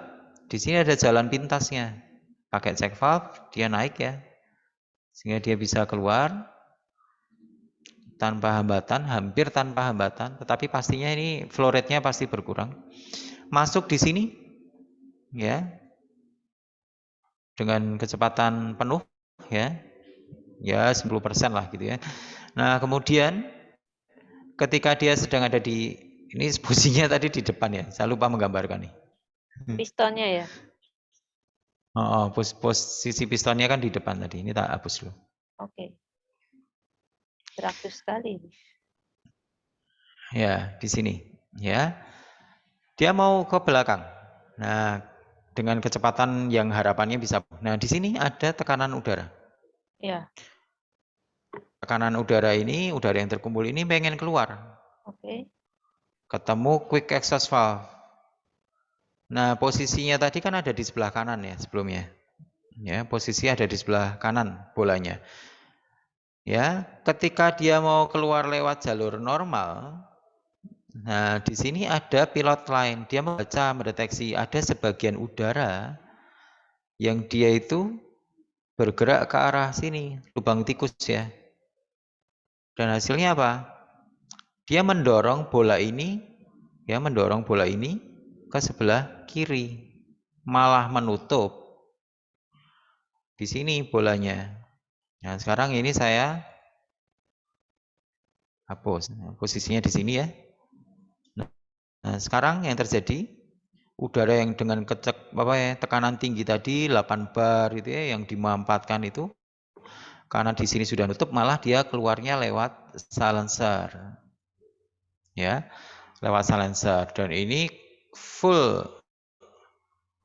di sini ada jalan pintasnya. Pakai check valve, dia naik ya. Sehingga dia bisa keluar tanpa hambatan, hampir tanpa hambatan, tetapi pastinya ini flow rate-nya pasti berkurang. Masuk di sini ya. Dengan kecepatan penuh ya. Ya 10% lah gitu ya. Nah, kemudian ketika dia sedang ada di ini posisinya tadi di depan ya. Saya lupa menggambarkan nih. Pistonnya ya. Posisi pistonnya kan di depan tadi. Ini tak hapus dulu. Oke. Terakhir sekali. Ya, di sini. Ya. Dia mau ke belakang. Nah, dengan kecepatan yang harapannya bisa. Nah, di sini ada tekanan udara. Ya. Tekanan udara ini, udara yang terkumpul ini pengen keluar. Oke. Ketemu quick exhaust valve. Nah, posisinya tadi kan ada di sebelah kanan ya sebelumnya. Ya, posisi ada di sebelah kanan bolanya. Ya, ketika dia mau keluar lewat jalur normal, nah di sini ada pilot line. Dia membaca, mendeteksi ada sebagian udara yang dia itu bergerak ke arah sini, lubang tikus ya. Dan hasilnya apa? Dia mendorong bola ini, ya mendorong bola ini ke sebelah kiri, malah menutup. Di sini bolanya. Nah, sekarang ini saya hapus. Posisinya di sini ya. Nah, sekarang yang terjadi udara yang dengan tekanan tinggi tadi 8 bar itu ya yang dimanfaatkan itu karena di sini sudah nutup malah dia keluarnya lewat silencer. Ya. Lewat silencer dan ini full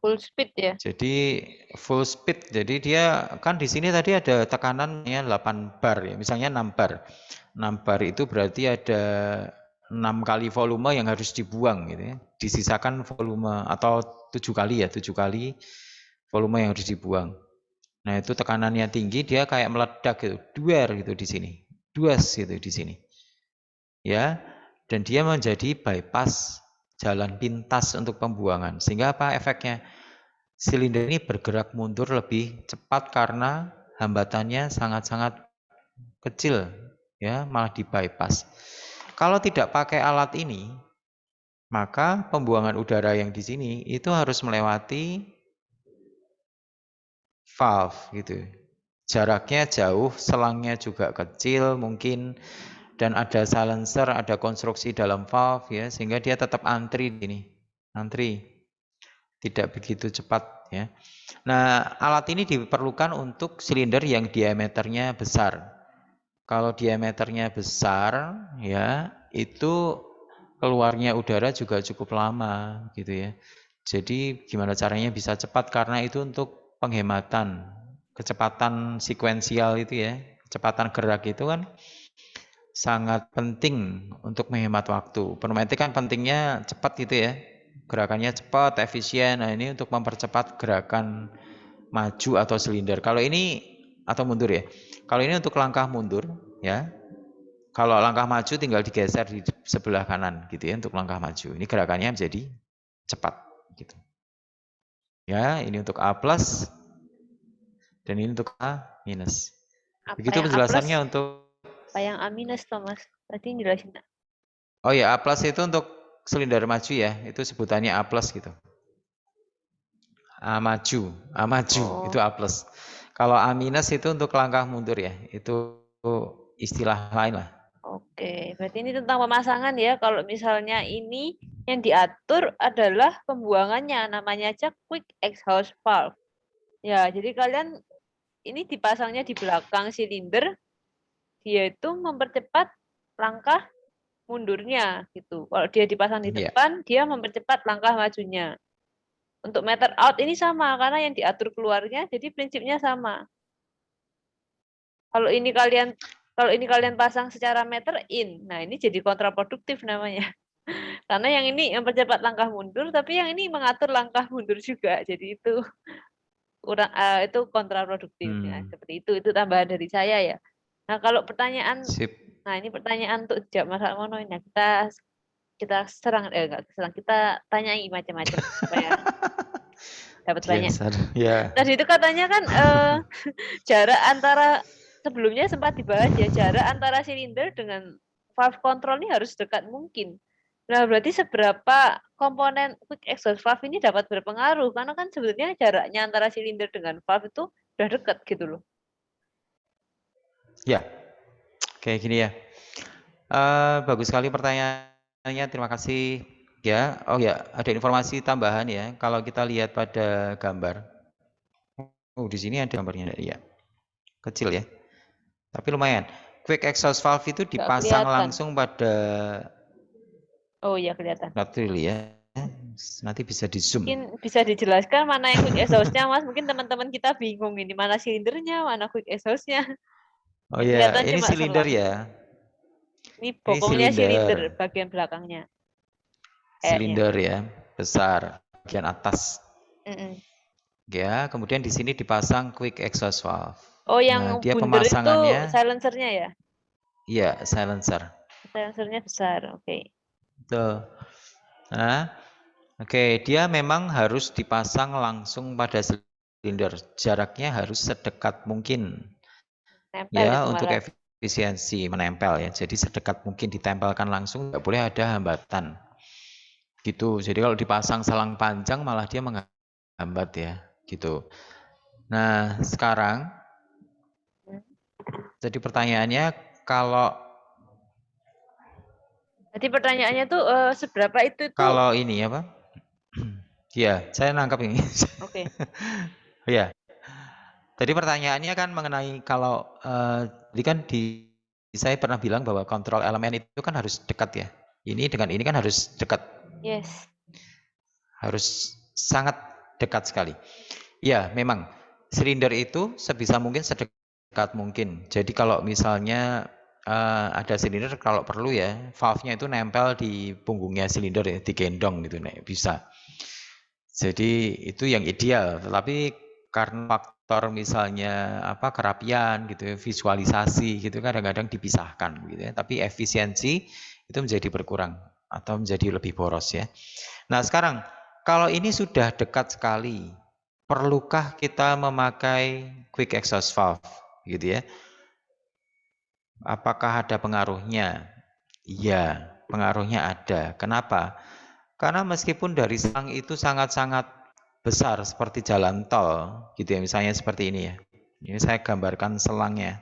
speed ya. Jadi full speed. Jadi dia kan di sini tadi ada tekanannya 8 bar ya. Misalnya 6 bar. 6 bar itu berarti ada 6 kali volume yang harus dibuang gitu ya. Disisakan volume atau 7 kali ya, 7 kali volume yang harus dibuang. Nah, itu tekanannya tinggi dia kayak meledak gitu, duar gitu di sini. Duas gitu di sini. Ya. Dan dia menjadi bypass jalan pintas untuk pembuangan. Sehingga apa efeknya? Silinder ini bergerak mundur lebih cepat karena hambatannya sangat-sangat kecil, ya, malah di bypass. Kalau tidak pakai alat ini, maka pembuangan udara yang di sini itu harus melewati valve gitu. Jaraknya jauh, selangnya juga kecil mungkin dan ada silencer, ada konstruksi dalam valve ya, sehingga dia tetap antri di sini. Antri. Tidak begitu cepat ya. Nah, alat ini diperlukan untuk silinder yang diameternya besar. Kalau diameternya besar, ya, itu keluarnya udara juga cukup lama, gitu ya. Jadi, gimana caranya bisa cepat? Karena itu untuk penghematan, kecepatan sekuensial itu ya, kecepatan gerak itu kan sangat penting untuk menghemat waktu. Pneumatik kan pentingnya cepat gitu ya, gerakannya cepat, efisien. Nah, ini untuk mempercepat gerakan maju atau silinder. Kalau ini atau mundur ya. Kalau ini untuk langkah mundur ya. Kalau langkah maju tinggal digeser di sebelah kanan gitu ya untuk langkah maju. Ini gerakannya menjadi cepat gitu. Ya, ini untuk A+ dan ini untuk A-. Begitu penjelasannya untuk Apa yang A- Thomas? Tadi jelasin. Oh ya, A+ itu untuk silinder maju ya. Itu sebutannya A+ gitu. A maju, itu A+. Kalau A- itu untuk langkah mundur ya. Itu istilah lain lah. Oke, berarti ini tentang pemasangan ya. Kalau misalnya ini yang diatur adalah pembuangannya, namanya aja quick exhaust valve. Ya, jadi kalian ini dipasangnya di belakang silinder, dia itu mempercepat langkah mundurnya gitu. Kalau dia dipasang di depan, dia mempercepat langkah majunya. Untuk meter out ini sama, karena yang diatur keluarnya, jadi prinsipnya sama. Kalau ini kalian pasang secara meter in, nah ini jadi kontraproduktif namanya. Karena yang ini mempercepat langkah mundur, tapi yang ini mengatur langkah mundur juga. Jadi itu kontraproduktif ya. Hmm, Seperti itu tambahan dari saya ya. Nah, kalau pertanyaan, sip. nah ini pertanyaan untuk jawab Mas Mono ini. Nah, kita serang enggak serang, kita tanyai macam-macam supaya dapat banyak. Biasa. Ya. Tadi itu katanya kan jarak antara sebelumnya sempat dibahas ya, jarak antara silinder dengan valve kontrol ini harus dekat mungkin. Nah, berarti seberapa komponen quick exhaust valve ini dapat berpengaruh? Karena kan sebetulnya jaraknya antara silinder dengan valve itu udah dekat gitu loh. Ya, kayak gini ya. Bagus sekali pertanyaannya, terima kasih. Ya, oh ya, ada informasi tambahan ya. Kalau kita lihat pada gambar, oh di sini ada gambarnya, ya, kecil ya, tapi lumayan. Quick exhaust valve itu Nggak dipasang kelihatan. langsung pada, Oh iya kelihatan. not really ya, nanti bisa di zoom. Mungkin bisa dijelaskan mana yang quick exhaust-nya, Mas. Mungkin teman-teman kita bingung ini mana silindernya, mana quick exhaust-nya. Oh Yang ya, kelihatan ini cuma silinder selang. ya, Ini ini bokongnya silinder, silinder bagian belakangnya kayaknya. silinder ya, besar, bagian atas. Mm-mm. Ya, kemudian di sini dipasang quick exhaust valve. Oh, yang Nah, dia bunder itu pemasangannya, silencernya ya? ya silencer. Silencernya besar, oke. Tuh. Nah, oke, dia memang harus dipasang langsung pada silinder. Jaraknya harus sedekat mungkin Nempel ya itu untuk malah. efisiensi menempel ya. Jadi sedekat mungkin ditempelkan langsung, nggak boleh ada hambatan. Gitu. Jadi kalau dipasang selang panjang malah dia menghambat ya, gitu. Nah, sekarang Hmm. jadi pertanyaannya kalau Jadi pertanyaannya tuh seberapa itu kalau ini apa? Ya, saya nangkap ini. oke. Ya, jadi pertanyaannya kan mengenai kalau tadi kan saya pernah bilang bahwa kontrol elemen itu kan harus dekat ya. Ini dengan ini kan harus dekat, Yes. harus sangat dekat sekali. Ya, memang silinder itu sebisa mungkin sedekat mungkin. Jadi kalau misalnya ada silinder, kalau perlu ya, valve-nya itu nempel di punggungnya silinder ya, digendong gitu, bisa. Jadi itu yang ideal, tetapi karena faktor misalnya apa kerapian gitu ya, visualisasi gitu kadang-kadang dipisahkan gitu ya. Tapi efisiensi itu menjadi berkurang atau menjadi lebih boros ya. Nah, sekarang kalau ini sudah dekat sekali, perlukah kita memakai quick exhaust valve gitu ya? Apakah ada pengaruhnya? Iya, pengaruhnya ada. Kenapa? Karena meskipun dari selang itu sangat-sangat besar seperti jalan tol gitu ya, misalnya seperti ini ya. Ini saya gambarkan selangnya.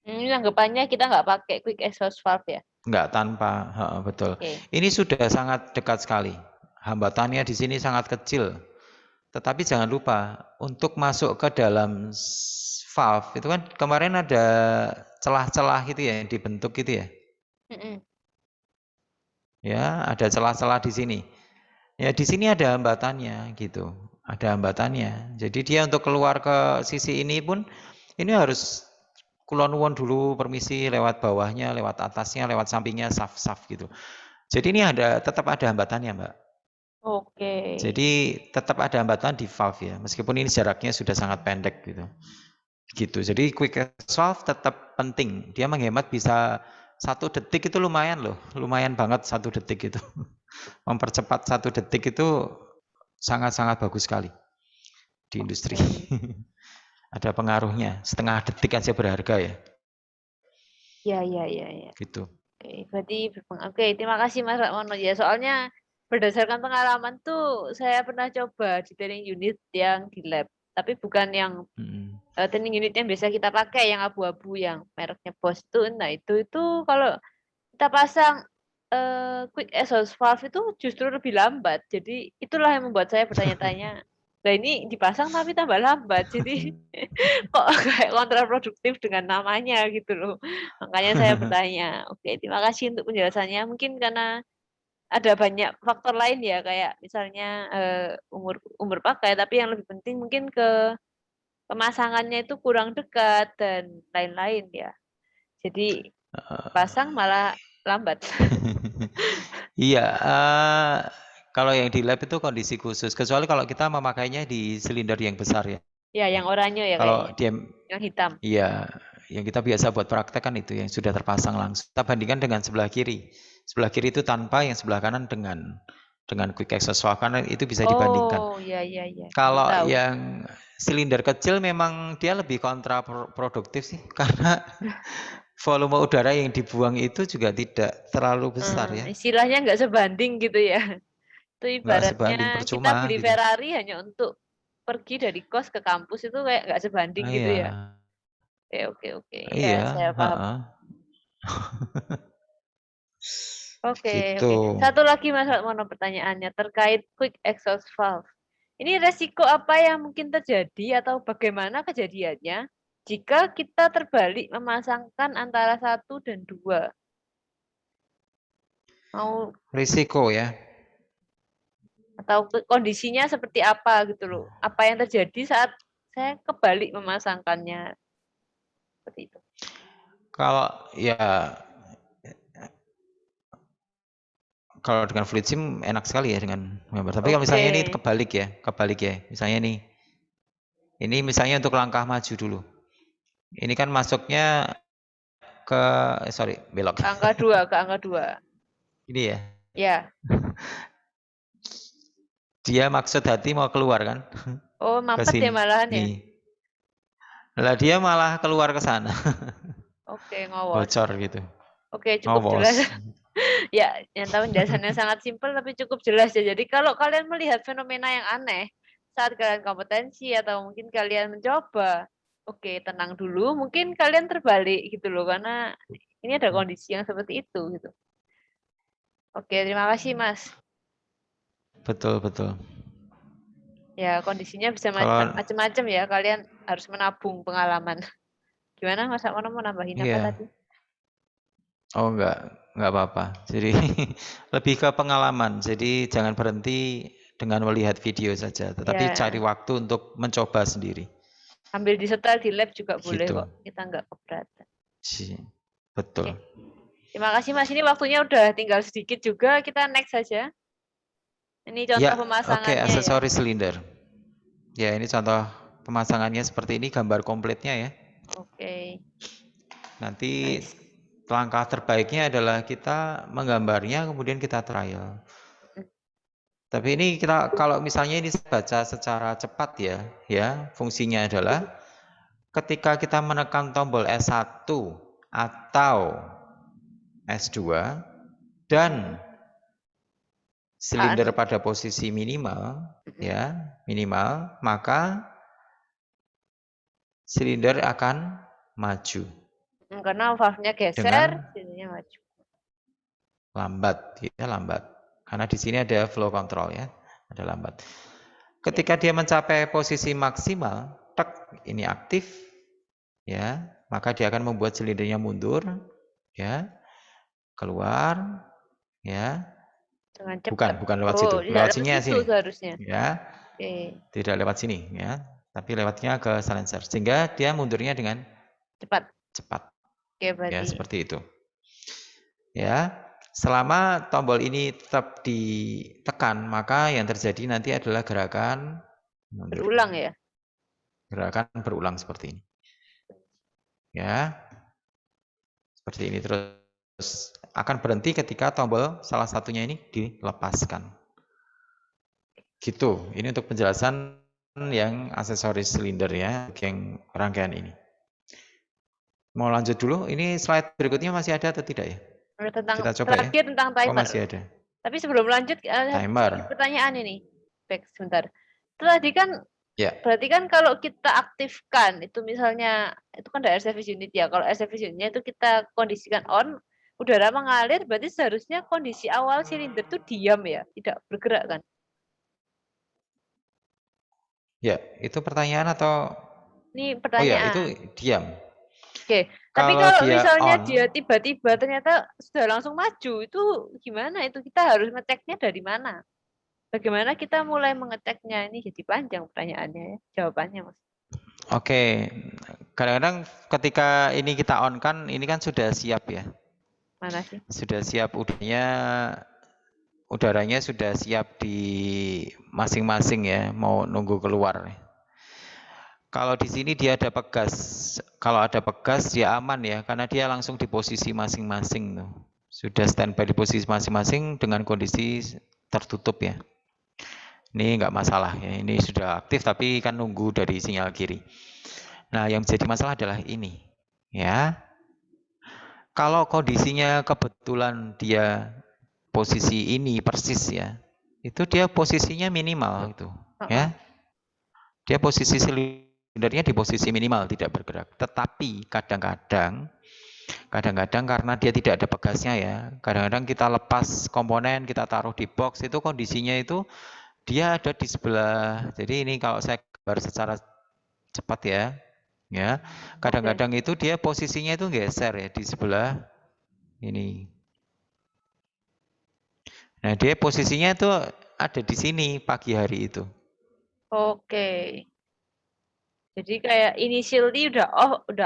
Ini anggapannya kita nggak pakai quick exhaust valve ya? Enggak tanpa, betul. Oke. Ini sudah sangat dekat sekali. Hambatannya di sini sangat kecil. Tetapi jangan lupa untuk masuk ke dalam valve itu kan kemarin ada celah-celah gitu ya yang dibentuk gitu ya. Mm-mm. Ya, ada celah-celah di sini. Ya, di sini ada hambatannya gitu. Ada hambatannya. Jadi dia untuk keluar ke sisi ini pun ini harus kulon dulu permisi lewat bawahnya, lewat atasnya, lewat sampingnya, saf-saf gitu. Jadi ini tetap ada hambatannya, Mbak. Oke. Jadi tetap ada hambatan di valve ya, meskipun ini jaraknya sudah sangat pendek gitu. Gitu. Jadi quick valve tetap penting. Dia menghemat bisa 1 detik itu lumayan loh, lumayan banget 1 detik itu. Mempercepat 1 detik itu sangat-sangat bagus sekali di industri. Oke. Ada pengaruhnya. Setengah detik aja berharga ya. Ya, ya, ya, ya. Gitu. Oke, berarti oke, terima kasih Mas Rakmono ya. Soalnya berdasarkan pengalaman tuh saya pernah coba di training unit yang di lab, tapi bukan yang Hmm. training unit yang biasa kita pakai yang abu-abu yang mereknya Bosch tuh. Nah, itu kalau kita pasang quick exhaust valve itu justru lebih lambat. Jadi itulah yang membuat saya bertanya-tanya. Nah, ini dipasang tapi tambah lambat. Jadi kok kayak kontraproduktif dengan namanya gitu loh. Makanya saya bertanya. Oke, terima kasih untuk penjelasannya. Mungkin karena ada banyak faktor lain ya, kayak misalnya umur umur pakai, tapi yang lebih penting mungkin ke pemasangannya itu kurang dekat dan lain-lain ya. Jadi pasang malah lambat. Iya, kalau yang di lab itu kondisi khusus, kecuali kalau kita memakainya di silinder yang besar ya. Ya, yang oranye ya Kalau kayaknya. dia, Yang hitam. iya, yang kita biasa buat praktek kan itu yang sudah terpasang langsung. Kita bandingkan dengan sebelah kiri. Sebelah kiri itu tanpa, yang sebelah kanan dengan quick exhaust valve, karena itu bisa dibandingkan. Oh, iya iya iya. Baru Kalau tahu. yang silinder kecil memang dia lebih kontraproduktif sih, karena volume udara yang dibuang itu juga tidak terlalu besar ya. Istilahnya nggak sebanding gitu ya. Itu Nggak sebanding, ibaratnya kita percuma beli gitu. Ferrari hanya untuk pergi dari kos ke kampus itu kayak nggak sebanding gitu Iya, ya. Oke, oke, oke. Ya, iya, saya paham. heeh. Oke, Gitu. oke. Satu lagi Mas Mono pertanyaannya terkait quick exhaust valve. Ini resiko apa yang mungkin terjadi atau bagaimana kejadiannya jika kita terbalik memasangkan antara 1 dan 2? Mau Risiko ya. atau kondisinya seperti apa gitu loh. Apa yang terjadi saat saya kebalik memasangkannya seperti itu. Kalau ya kalau dengan fluid sim enak sekali ya dengan member. Tapi kalau misalnya ini Oke. kebalik ya. Misalnya nih, ini misalnya untuk langkah maju dulu. Ini kan masuknya ke, belok. Ke angka 2, ke angka 2. Ini ya. Ya. Dia maksud hati mau keluar kan? Oh, Ke mampet ya malahan ya. sini. Lah dia malah keluar ke sana. Oke, ngowos. Bocor gitu. Oke, cukup jelas. Ngowos. Ya, yang tahu penjelasannya sangat simpel tapi cukup jelas ya. Jadi kalau kalian melihat fenomena yang aneh saat kalian kompetensi atau mungkin kalian mencoba, oke, tenang dulu. Mungkin kalian terbalik gitu loh karena ini ada kondisi yang seperti itu gitu. Oke, terima kasih Mas. Betul, betul. Ya, kondisinya bisa Kalau macam-macam ya. Kalian harus menabung pengalaman. Gimana Mas Akmono mau nambahin apa iya. tadi? Oh enggak apa-apa. Jadi lebih ke pengalaman. Jadi jangan berhenti dengan melihat video saja, tetapi cari Ya, waktu untuk mencoba sendiri. ambil disetel di lab juga boleh Gitu. kok. Kita nggak keberatan. Betul. Oke. Terima kasih Mas. Ini waktunya udah tinggal sedikit juga. Kita next saja. Ini contoh Ya, oke, pemasangannya ya. aksesoris silinder. Ya, ini contoh pemasangannya seperti ini, gambar komplitnya ya. Oke. Nanti Nice. langkah terbaiknya adalah kita menggambarnya, kemudian kita trial. Tapi ini kita, kalau misalnya ini baca secara cepat ya, fungsinya adalah ketika kita menekan tombol S1 atau S2 dan silinder pada posisi minimal, maka silinder akan maju. Karena valve-nya geser, sininya maju. Lambat. Karena di sini ada flow control ya, ada lambat. Ketika dia mencapai posisi maksimal, ini aktif, ya, maka dia akan membuat silindernya mundur, ya, keluar, ya. Bukan lewat situ, lewat sini seharusnya. Ya, tidak lewat sini, ya, tapi lewatnya ke silencer, sehingga dia mundurnya dengan cepat. Oke, berarti. Ya, seperti itu. Ya. Selama tombol ini tetap ditekan, maka yang terjadi nanti adalah gerakan berulang ya. Gerakan berulang seperti ini. Ya. Seperti ini terus akan berhenti ketika tombol salah satunya ini dilepaskan. Gitu. Ini untuk penjelasan yang aksesoris silinder ya, yang rangkaian ini. Mau lanjut dulu? Ini slide berikutnya masih ada atau tidak ya? Tentang Kita coba terakhir ya. Tentang timer. Masih ada. Tapi sebelum lanjut, Timer. pertanyaan ini. Back sebentar. Tadi kan Ya. berarti kan kalau kita aktifkan itu misalnya itu kan ada air service unit ya. Kalau air service unitnya itu kita kondisikan on, udara mengalir, berarti seharusnya kondisi awal silinder itu diam ya, tidak bergerak kan? Ya, itu pertanyaan atau? Ini pertanyaan. Oh ya, itu diam. Oke, tapi kalau misalnya dia tiba-tiba ternyata sudah langsung maju, itu gimana? Itu kita harus ngeceknya dari mana? Bagaimana kita mulai mengeceknya? Ini jadi panjang pertanyaannya ya, jawabannya Mas. Oke, kadang-kadang ketika ini kita on kan, ini kan sudah siap ya. Mana sih? Sudah siap udaranya sudah siap di masing-masing ya, mau nunggu keluar. Kalau di sini dia ada pegas. Kalau ada pegas dia aman ya, karena dia langsung di posisi masing-masing tuh. Sudah standby di posisi masing-masing dengan kondisi tertutup ya. Ini nggak masalah ya, ini sudah aktif tapi kan nunggu dari sinyal kiri. Nah, yang jadi masalah adalah ini ya. Kalau kondisinya kebetulan dia posisi ini persis ya, itu dia posisinya minimal itu ya. Dia posisi silindernya di posisi minimal tidak bergerak. Tetapi kadang-kadang karena dia tidak ada pegasnya ya, kadang-kadang kita lepas komponen, kita taruh di box itu kondisinya itu dia ada di sebelah. Jadi ini kalau saya gambar secara cepat ya. Kadang-kadang itu dia posisinya itu geser ya di sebelah ini. Nah, dia posisinya itu ada di sini pagi hari itu. Oke. Jadi kayak initially udah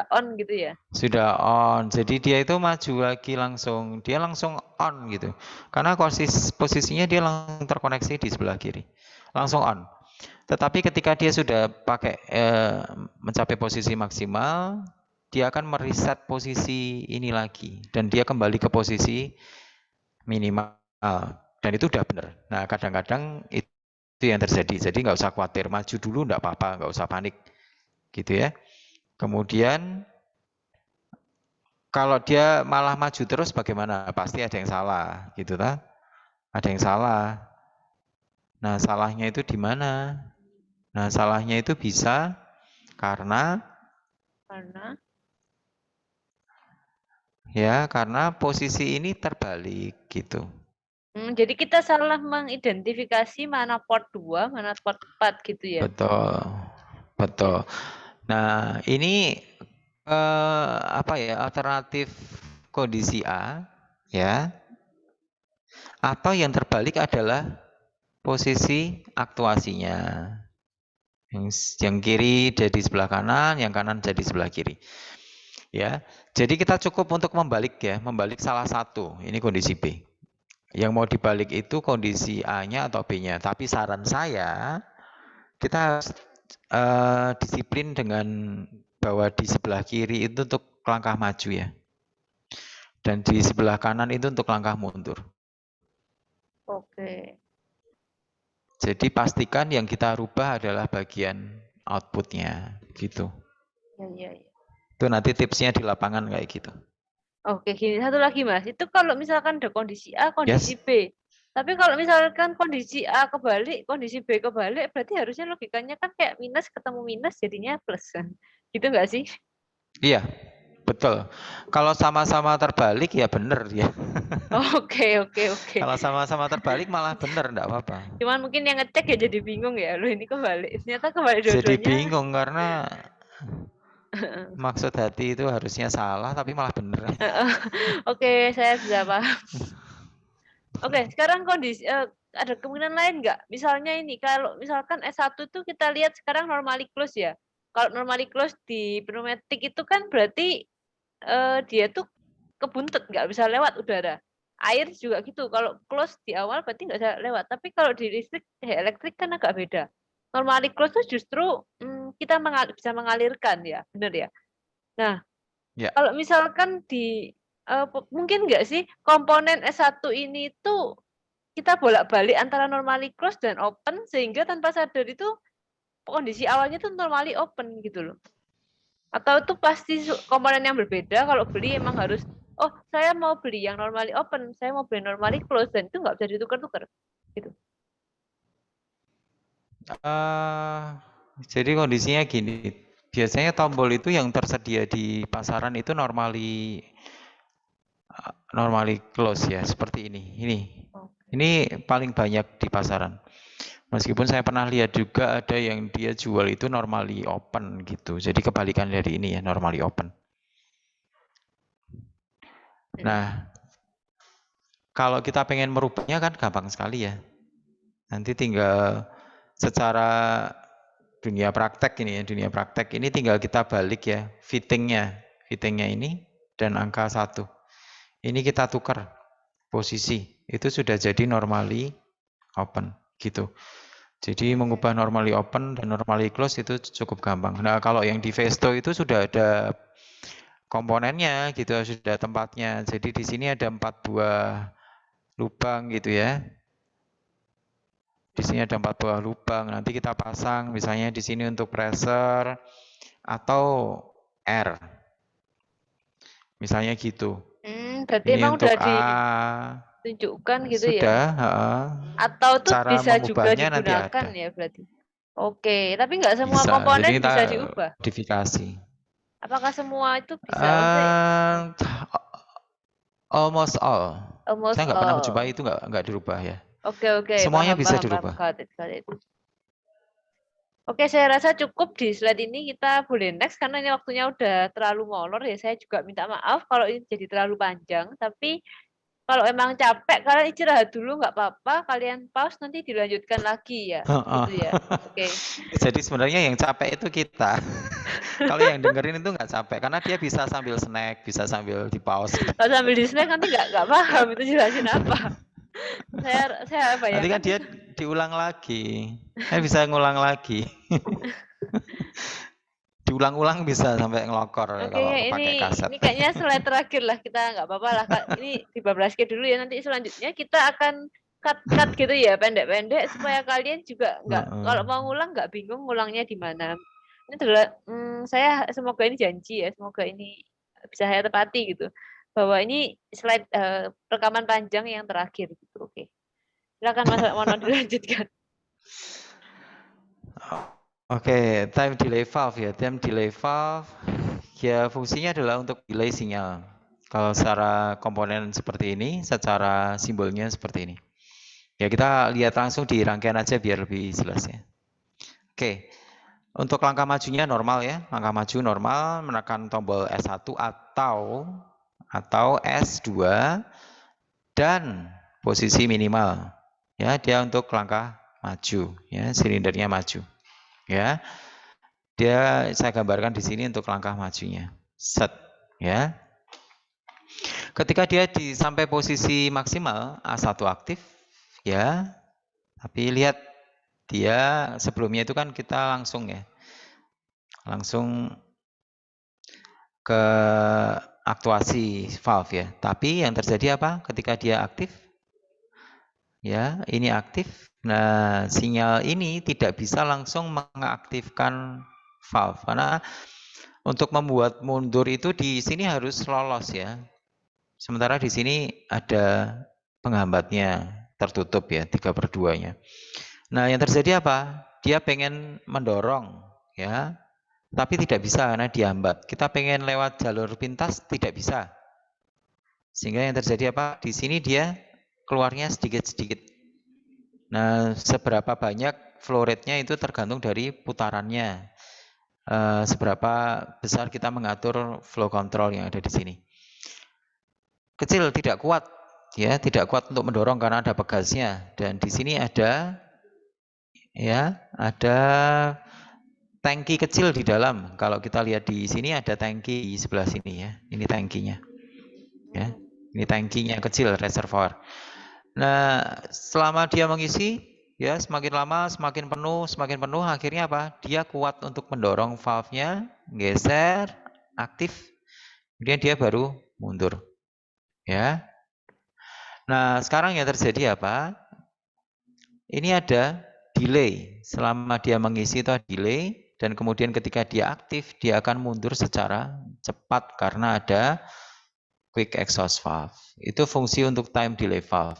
on gitu ya? Sudah on. Jadi dia itu maju lagi langsung. Dia langsung on gitu. Karena posisinya dia langsung terkoneksi di sebelah kiri. Langsung on. Tetapi ketika dia sudah pakai mencapai posisi maksimal, dia akan mereset posisi ini lagi dan dia kembali ke posisi minimal. Dan itu udah benar. Nah, kadang-kadang itu yang terjadi. Jadi nggak usah khawatir, maju dulu nggak apa-apa, nggak usah panik, gitu ya. Kemudian kalau dia malah maju terus bagaimana? Pasti ada yang salah, gitu kan? Ada yang salah. Nah, salahnya itu di mana? Nah, salahnya itu bisa karena karena posisi ini terbalik gitu. Jadi kita salah mengidentifikasi mana port 2, mana port 4 gitu ya? Betul, betul. Nah, ini alternatif kondisi A ya. Atau yang terbalik adalah posisi aktuasinya. Yang kiri jadi sebelah kanan, yang kanan jadi sebelah kiri. Ya. Jadi kita cukup untuk membalik salah satu. Ini kondisi B. Yang mau dibalik itu kondisi A-nya atau B-nya. Tapi saran saya kita harus disiplin dengan bahwa di sebelah kiri itu untuk langkah maju ya. Dan di sebelah kanan itu untuk langkah mundur. Oke. Jadi pastikan yang kita rubah adalah bagian outputnya gitu. Ya. Itu nanti tipsnya di lapangan kayak gitu. Oke, gini satu lagi Mas. Itu kalau misalkan ada kondisi A, kondisi Yes. B. Tapi kalau misalkan kondisi A kebalik, kondisi B kebalik, berarti harusnya logikanya kan kayak minus ketemu minus jadinya plus kan. Gitu nggak sih? Iya, betul. Kalau sama-sama terbalik ya benar ya. Oke. Kalau sama-sama terbalik malah benar, enggak apa-apa. Cuman mungkin yang ngecek ya jadi bingung ya. Loh ini kebalik. Ternyata kebalik Jadi dua-duanya. bingung karena maksud hati itu harusnya salah tapi malah benar. Oke, saya bisa paham. Oke, sekarang kondisi ada kemungkinan lain nggak? Misalnya ini, kalau misalkan S1 itu kita lihat sekarang normally close ya. Kalau normally close di pneumatik itu kan berarti dia tuh kebuntut, nggak bisa lewat udara. Air juga gitu, kalau close di awal berarti nggak bisa lewat. Tapi kalau di elektrik kan agak beda. Normally close itu justru kita bisa mengalirkan ya, benar ya? Nah, Ya. kalau misalkan mungkin nggak sih komponen S1 ini tuh kita bolak-balik antara normally close dan open sehingga tanpa sadar itu kondisi awalnya tuh normally open gitu loh. Atau itu pasti komponen yang berbeda, kalau beli emang harus, oh saya mau beli yang normally open, saya mau beli normally close, dan itu nggak bisa ditukar-tukar gitu. Jadi kondisinya gini, biasanya tombol itu yang tersedia di pasaran itu normally close ya, seperti ini. Ini paling banyak di pasaran. Meskipun saya pernah lihat juga ada yang dia jual itu normally open gitu. Jadi kebalikan dari ini ya, normally open. Nah, kalau kita pengen merubahnya kan gampang sekali ya. Nanti tinggal secara dunia praktek ini ya, dunia praktek ini tinggal kita balik ya, fittingnya ini dan angka 1. Ini kita tukar posisi, itu sudah jadi normally open gitu. Jadi mengubah normally open dan normally close itu cukup gampang. Nah, kalau yang di Festo itu sudah ada komponennya gitu, sudah tempatnya. Jadi di sini ada 4 buah lubang gitu ya. Di sini ada 4 buah lubang. Nanti kita pasang misalnya di sini untuk pressure atau R. Misalnya gitu. Berarti Ini emang untuk udah A. ditunjukkan gitu ya? Sudah, Atau tuh cara bisa juga mengubahnya nanti digunakan ada. ya berarti? Oke, tapi nggak semua Bisa. Jadi komponen kita bisa diubah. modifikasi. Apakah semua itu bisa? Maksudnya Almost all. almost Saya nggak pernah menjumpai all. itu nggak dirubah ya. Oke, Semuanya paham, bisa paham, paham. dirubah. Got it. Oke, saya rasa cukup di slide ini kita boleh next karena ini waktunya udah terlalu molor ya. Saya juga minta maaf kalau ini jadi terlalu panjang. Tapi kalau emang capek, kalian istirahat dulu nggak apa-apa. Kalian pause nanti dilanjutkan lagi ya. Gitu ya. Oke. Jadi sebenarnya yang capek itu kita. Kalau yang dengerin itu nggak capek karena dia bisa sambil snack, bisa sambil di pause. Kalau sambil di snack nanti nggak paham itu jelasin apa. Saya Nanti kan bayangkan dia itu. diulang lagi. Kan bisa ngulang lagi. Diulang-ulang bisa sampai ngelokor Oke, kalau pakai kaset. ini kayaknya slide terakhir lah, kita nggak apa-apa lah, Kak. Ini dibablaske dulu ya, nanti selanjutnya kita akan cut gitu ya, pendek-pendek supaya kalian juga nggak, kalau mau ngulang nggak bingung ngulangnya di mana. Ini adalah, saya semoga ini janji ya, semoga ini bisa saya tepati gitu, bahwa ini slide rekaman panjang yang terakhir gitu. Oke, silakan Mas Mono dilanjutkan. Oke, time delay valve ya. Time delay valve ya fungsinya adalah untuk delay sinyal. Kalau secara komponen seperti ini, secara simbolnya seperti ini. Ya kita lihat langsung di rangkaian aja biar lebih jelas ya. Oke, untuk langkah majunya normal ya. Langkah maju normal, menekan tombol S1 atau S2 dan posisi minimal. Ya, dia untuk langkah maju ya, silindernya maju. Ya. Saya gambarkan di sini untuk langkah majunya. Set ya. Ketika dia sampai posisi maksimal A1 aktif ya. Tapi lihat dia sebelumnya itu kan kita langsung ya. Langsung ke aktuasi valve ya. Tapi yang terjadi apa? Ketika dia aktif ya, ini aktif. Nah, sinyal ini tidak bisa langsung mengaktifkan valve karena untuk membuat mundur itu di sini harus lolos ya. Sementara di sini ada penghambatnya tertutup ya, 3/2-nya. Nah, yang terjadi apa? Dia pengen mendorong ya, tapi tidak bisa karena dihambat. Kita pengen lewat jalur pintas tidak bisa. Sehingga yang terjadi apa? Di sini dia keluarnya sedikit-sedikit. Nah, seberapa banyak flow rate-nya itu tergantung dari putarannya. Seberapa besar kita mengatur flow control yang ada di sini. Kecil, tidak kuat, ya, tidak kuat untuk mendorong karena ada pegasnya. Dan di sini ada, ya, ada tangki kecil di dalam. Kalau kita lihat di sini ada tangki di sebelah sini ya. Ini tangkinya, ya. Ini tangkinya kecil, reservoir. Nah, selama dia mengisi, ya semakin lama semakin penuh, akhirnya apa? Dia kuat untuk mendorong valve-nya, geser, aktif, kemudian dia baru mundur. Ya. Nah, sekarang yang terjadi apa? Ini ada delay. Selama dia mengisi itu ada delay, dan kemudian ketika dia aktif, dia akan mundur secara cepat karena ada quick exhaust valve. Itu fungsi untuk time delay valve.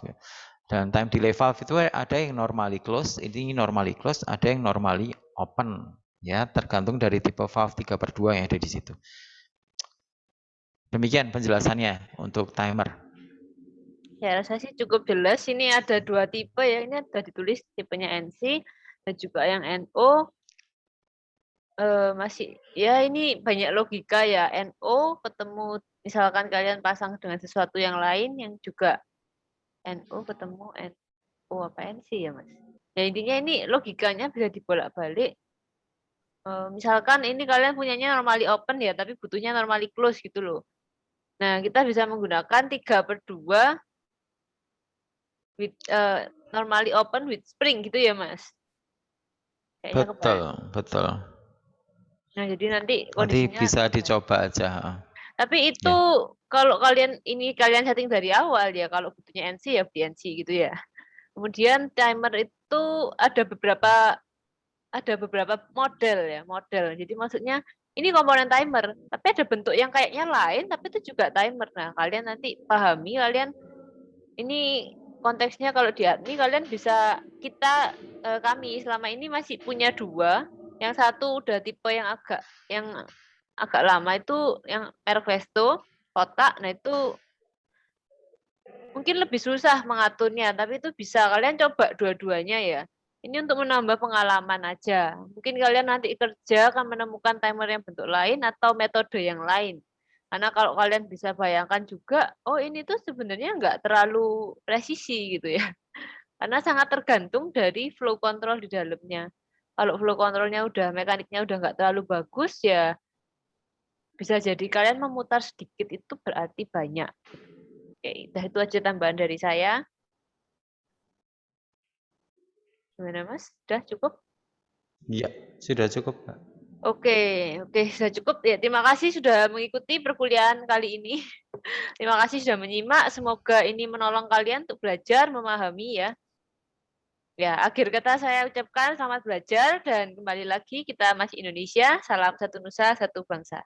Dan time delay valve itu ada yang normally close, ini normally close, ada yang normally open. Ya, tergantung dari tipe valve 3/2 yang ada di situ. Demikian penjelasannya untuk timer. Ya, rasa sih cukup jelas. Ini ada 2 tipe ya. Ini ada ditulis tipenya NC dan juga yang NO. Masih ya ini banyak logika ya. NO ketemu misalkan kalian pasang dengan sesuatu yang lain yang juga NO ketemu NO apa NC ya Mas. Ya intinya ini logikanya bisa dibolak-balik Misalkan ini kalian punyanya normally open ya, tapi butuhnya normally close gitu loh. Nah, kita bisa menggunakan 3/2 with normally open with spring gitu ya, Mas? Kayaknya Betul, kebayang. betul. Nah, jadi nanti Nanti kondisinya bisa kebayang. dicoba aja. Tapi itu Ya, kalau kalian setting dari awal ya, kalau butuhnya NC ya beli NC gitu ya. Kemudian timer itu ada beberapa model ya, model. Jadi maksudnya ini komponen timer, tapi ada bentuk yang kayaknya lain, tapi itu juga timer. Nah, kalian nanti pahami, ini konteksnya kalau di admin kalian bisa kami selama ini masih punya dua. Yang satu udah tipe yang agak lama itu yang merek Vesto kotak. Nah, itu mungkin lebih susah mengaturnya, tapi itu bisa kalian coba dua-duanya ya. Ini untuk menambah pengalaman aja. Mungkin kalian nanti kerja akan menemukan timer yang bentuk lain atau metode yang lain. Karena kalau kalian bisa bayangkan juga, oh ini tuh sebenarnya nggak terlalu presisi gitu ya. Karena sangat tergantung dari flow control di dalamnya. Kalau flow controlnya mekaniknya udah nggak terlalu bagus ya, bisa jadi kalian memutar sedikit itu berarti banyak. Oke, itu aja tambahan dari saya. Gimana Mas? Sudah cukup? iya, sudah cukup, Pak. Oke, oke, sudah cukup ya. Terima kasih sudah mengikuti perkuliahan kali ini. Terima kasih sudah menyimak. Semoga ini menolong kalian untuk belajar, memahami ya. Ya, akhir kata saya ucapkan selamat belajar dan kembali lagi kita masih Indonesia. Salam satu nusa, satu bangsa.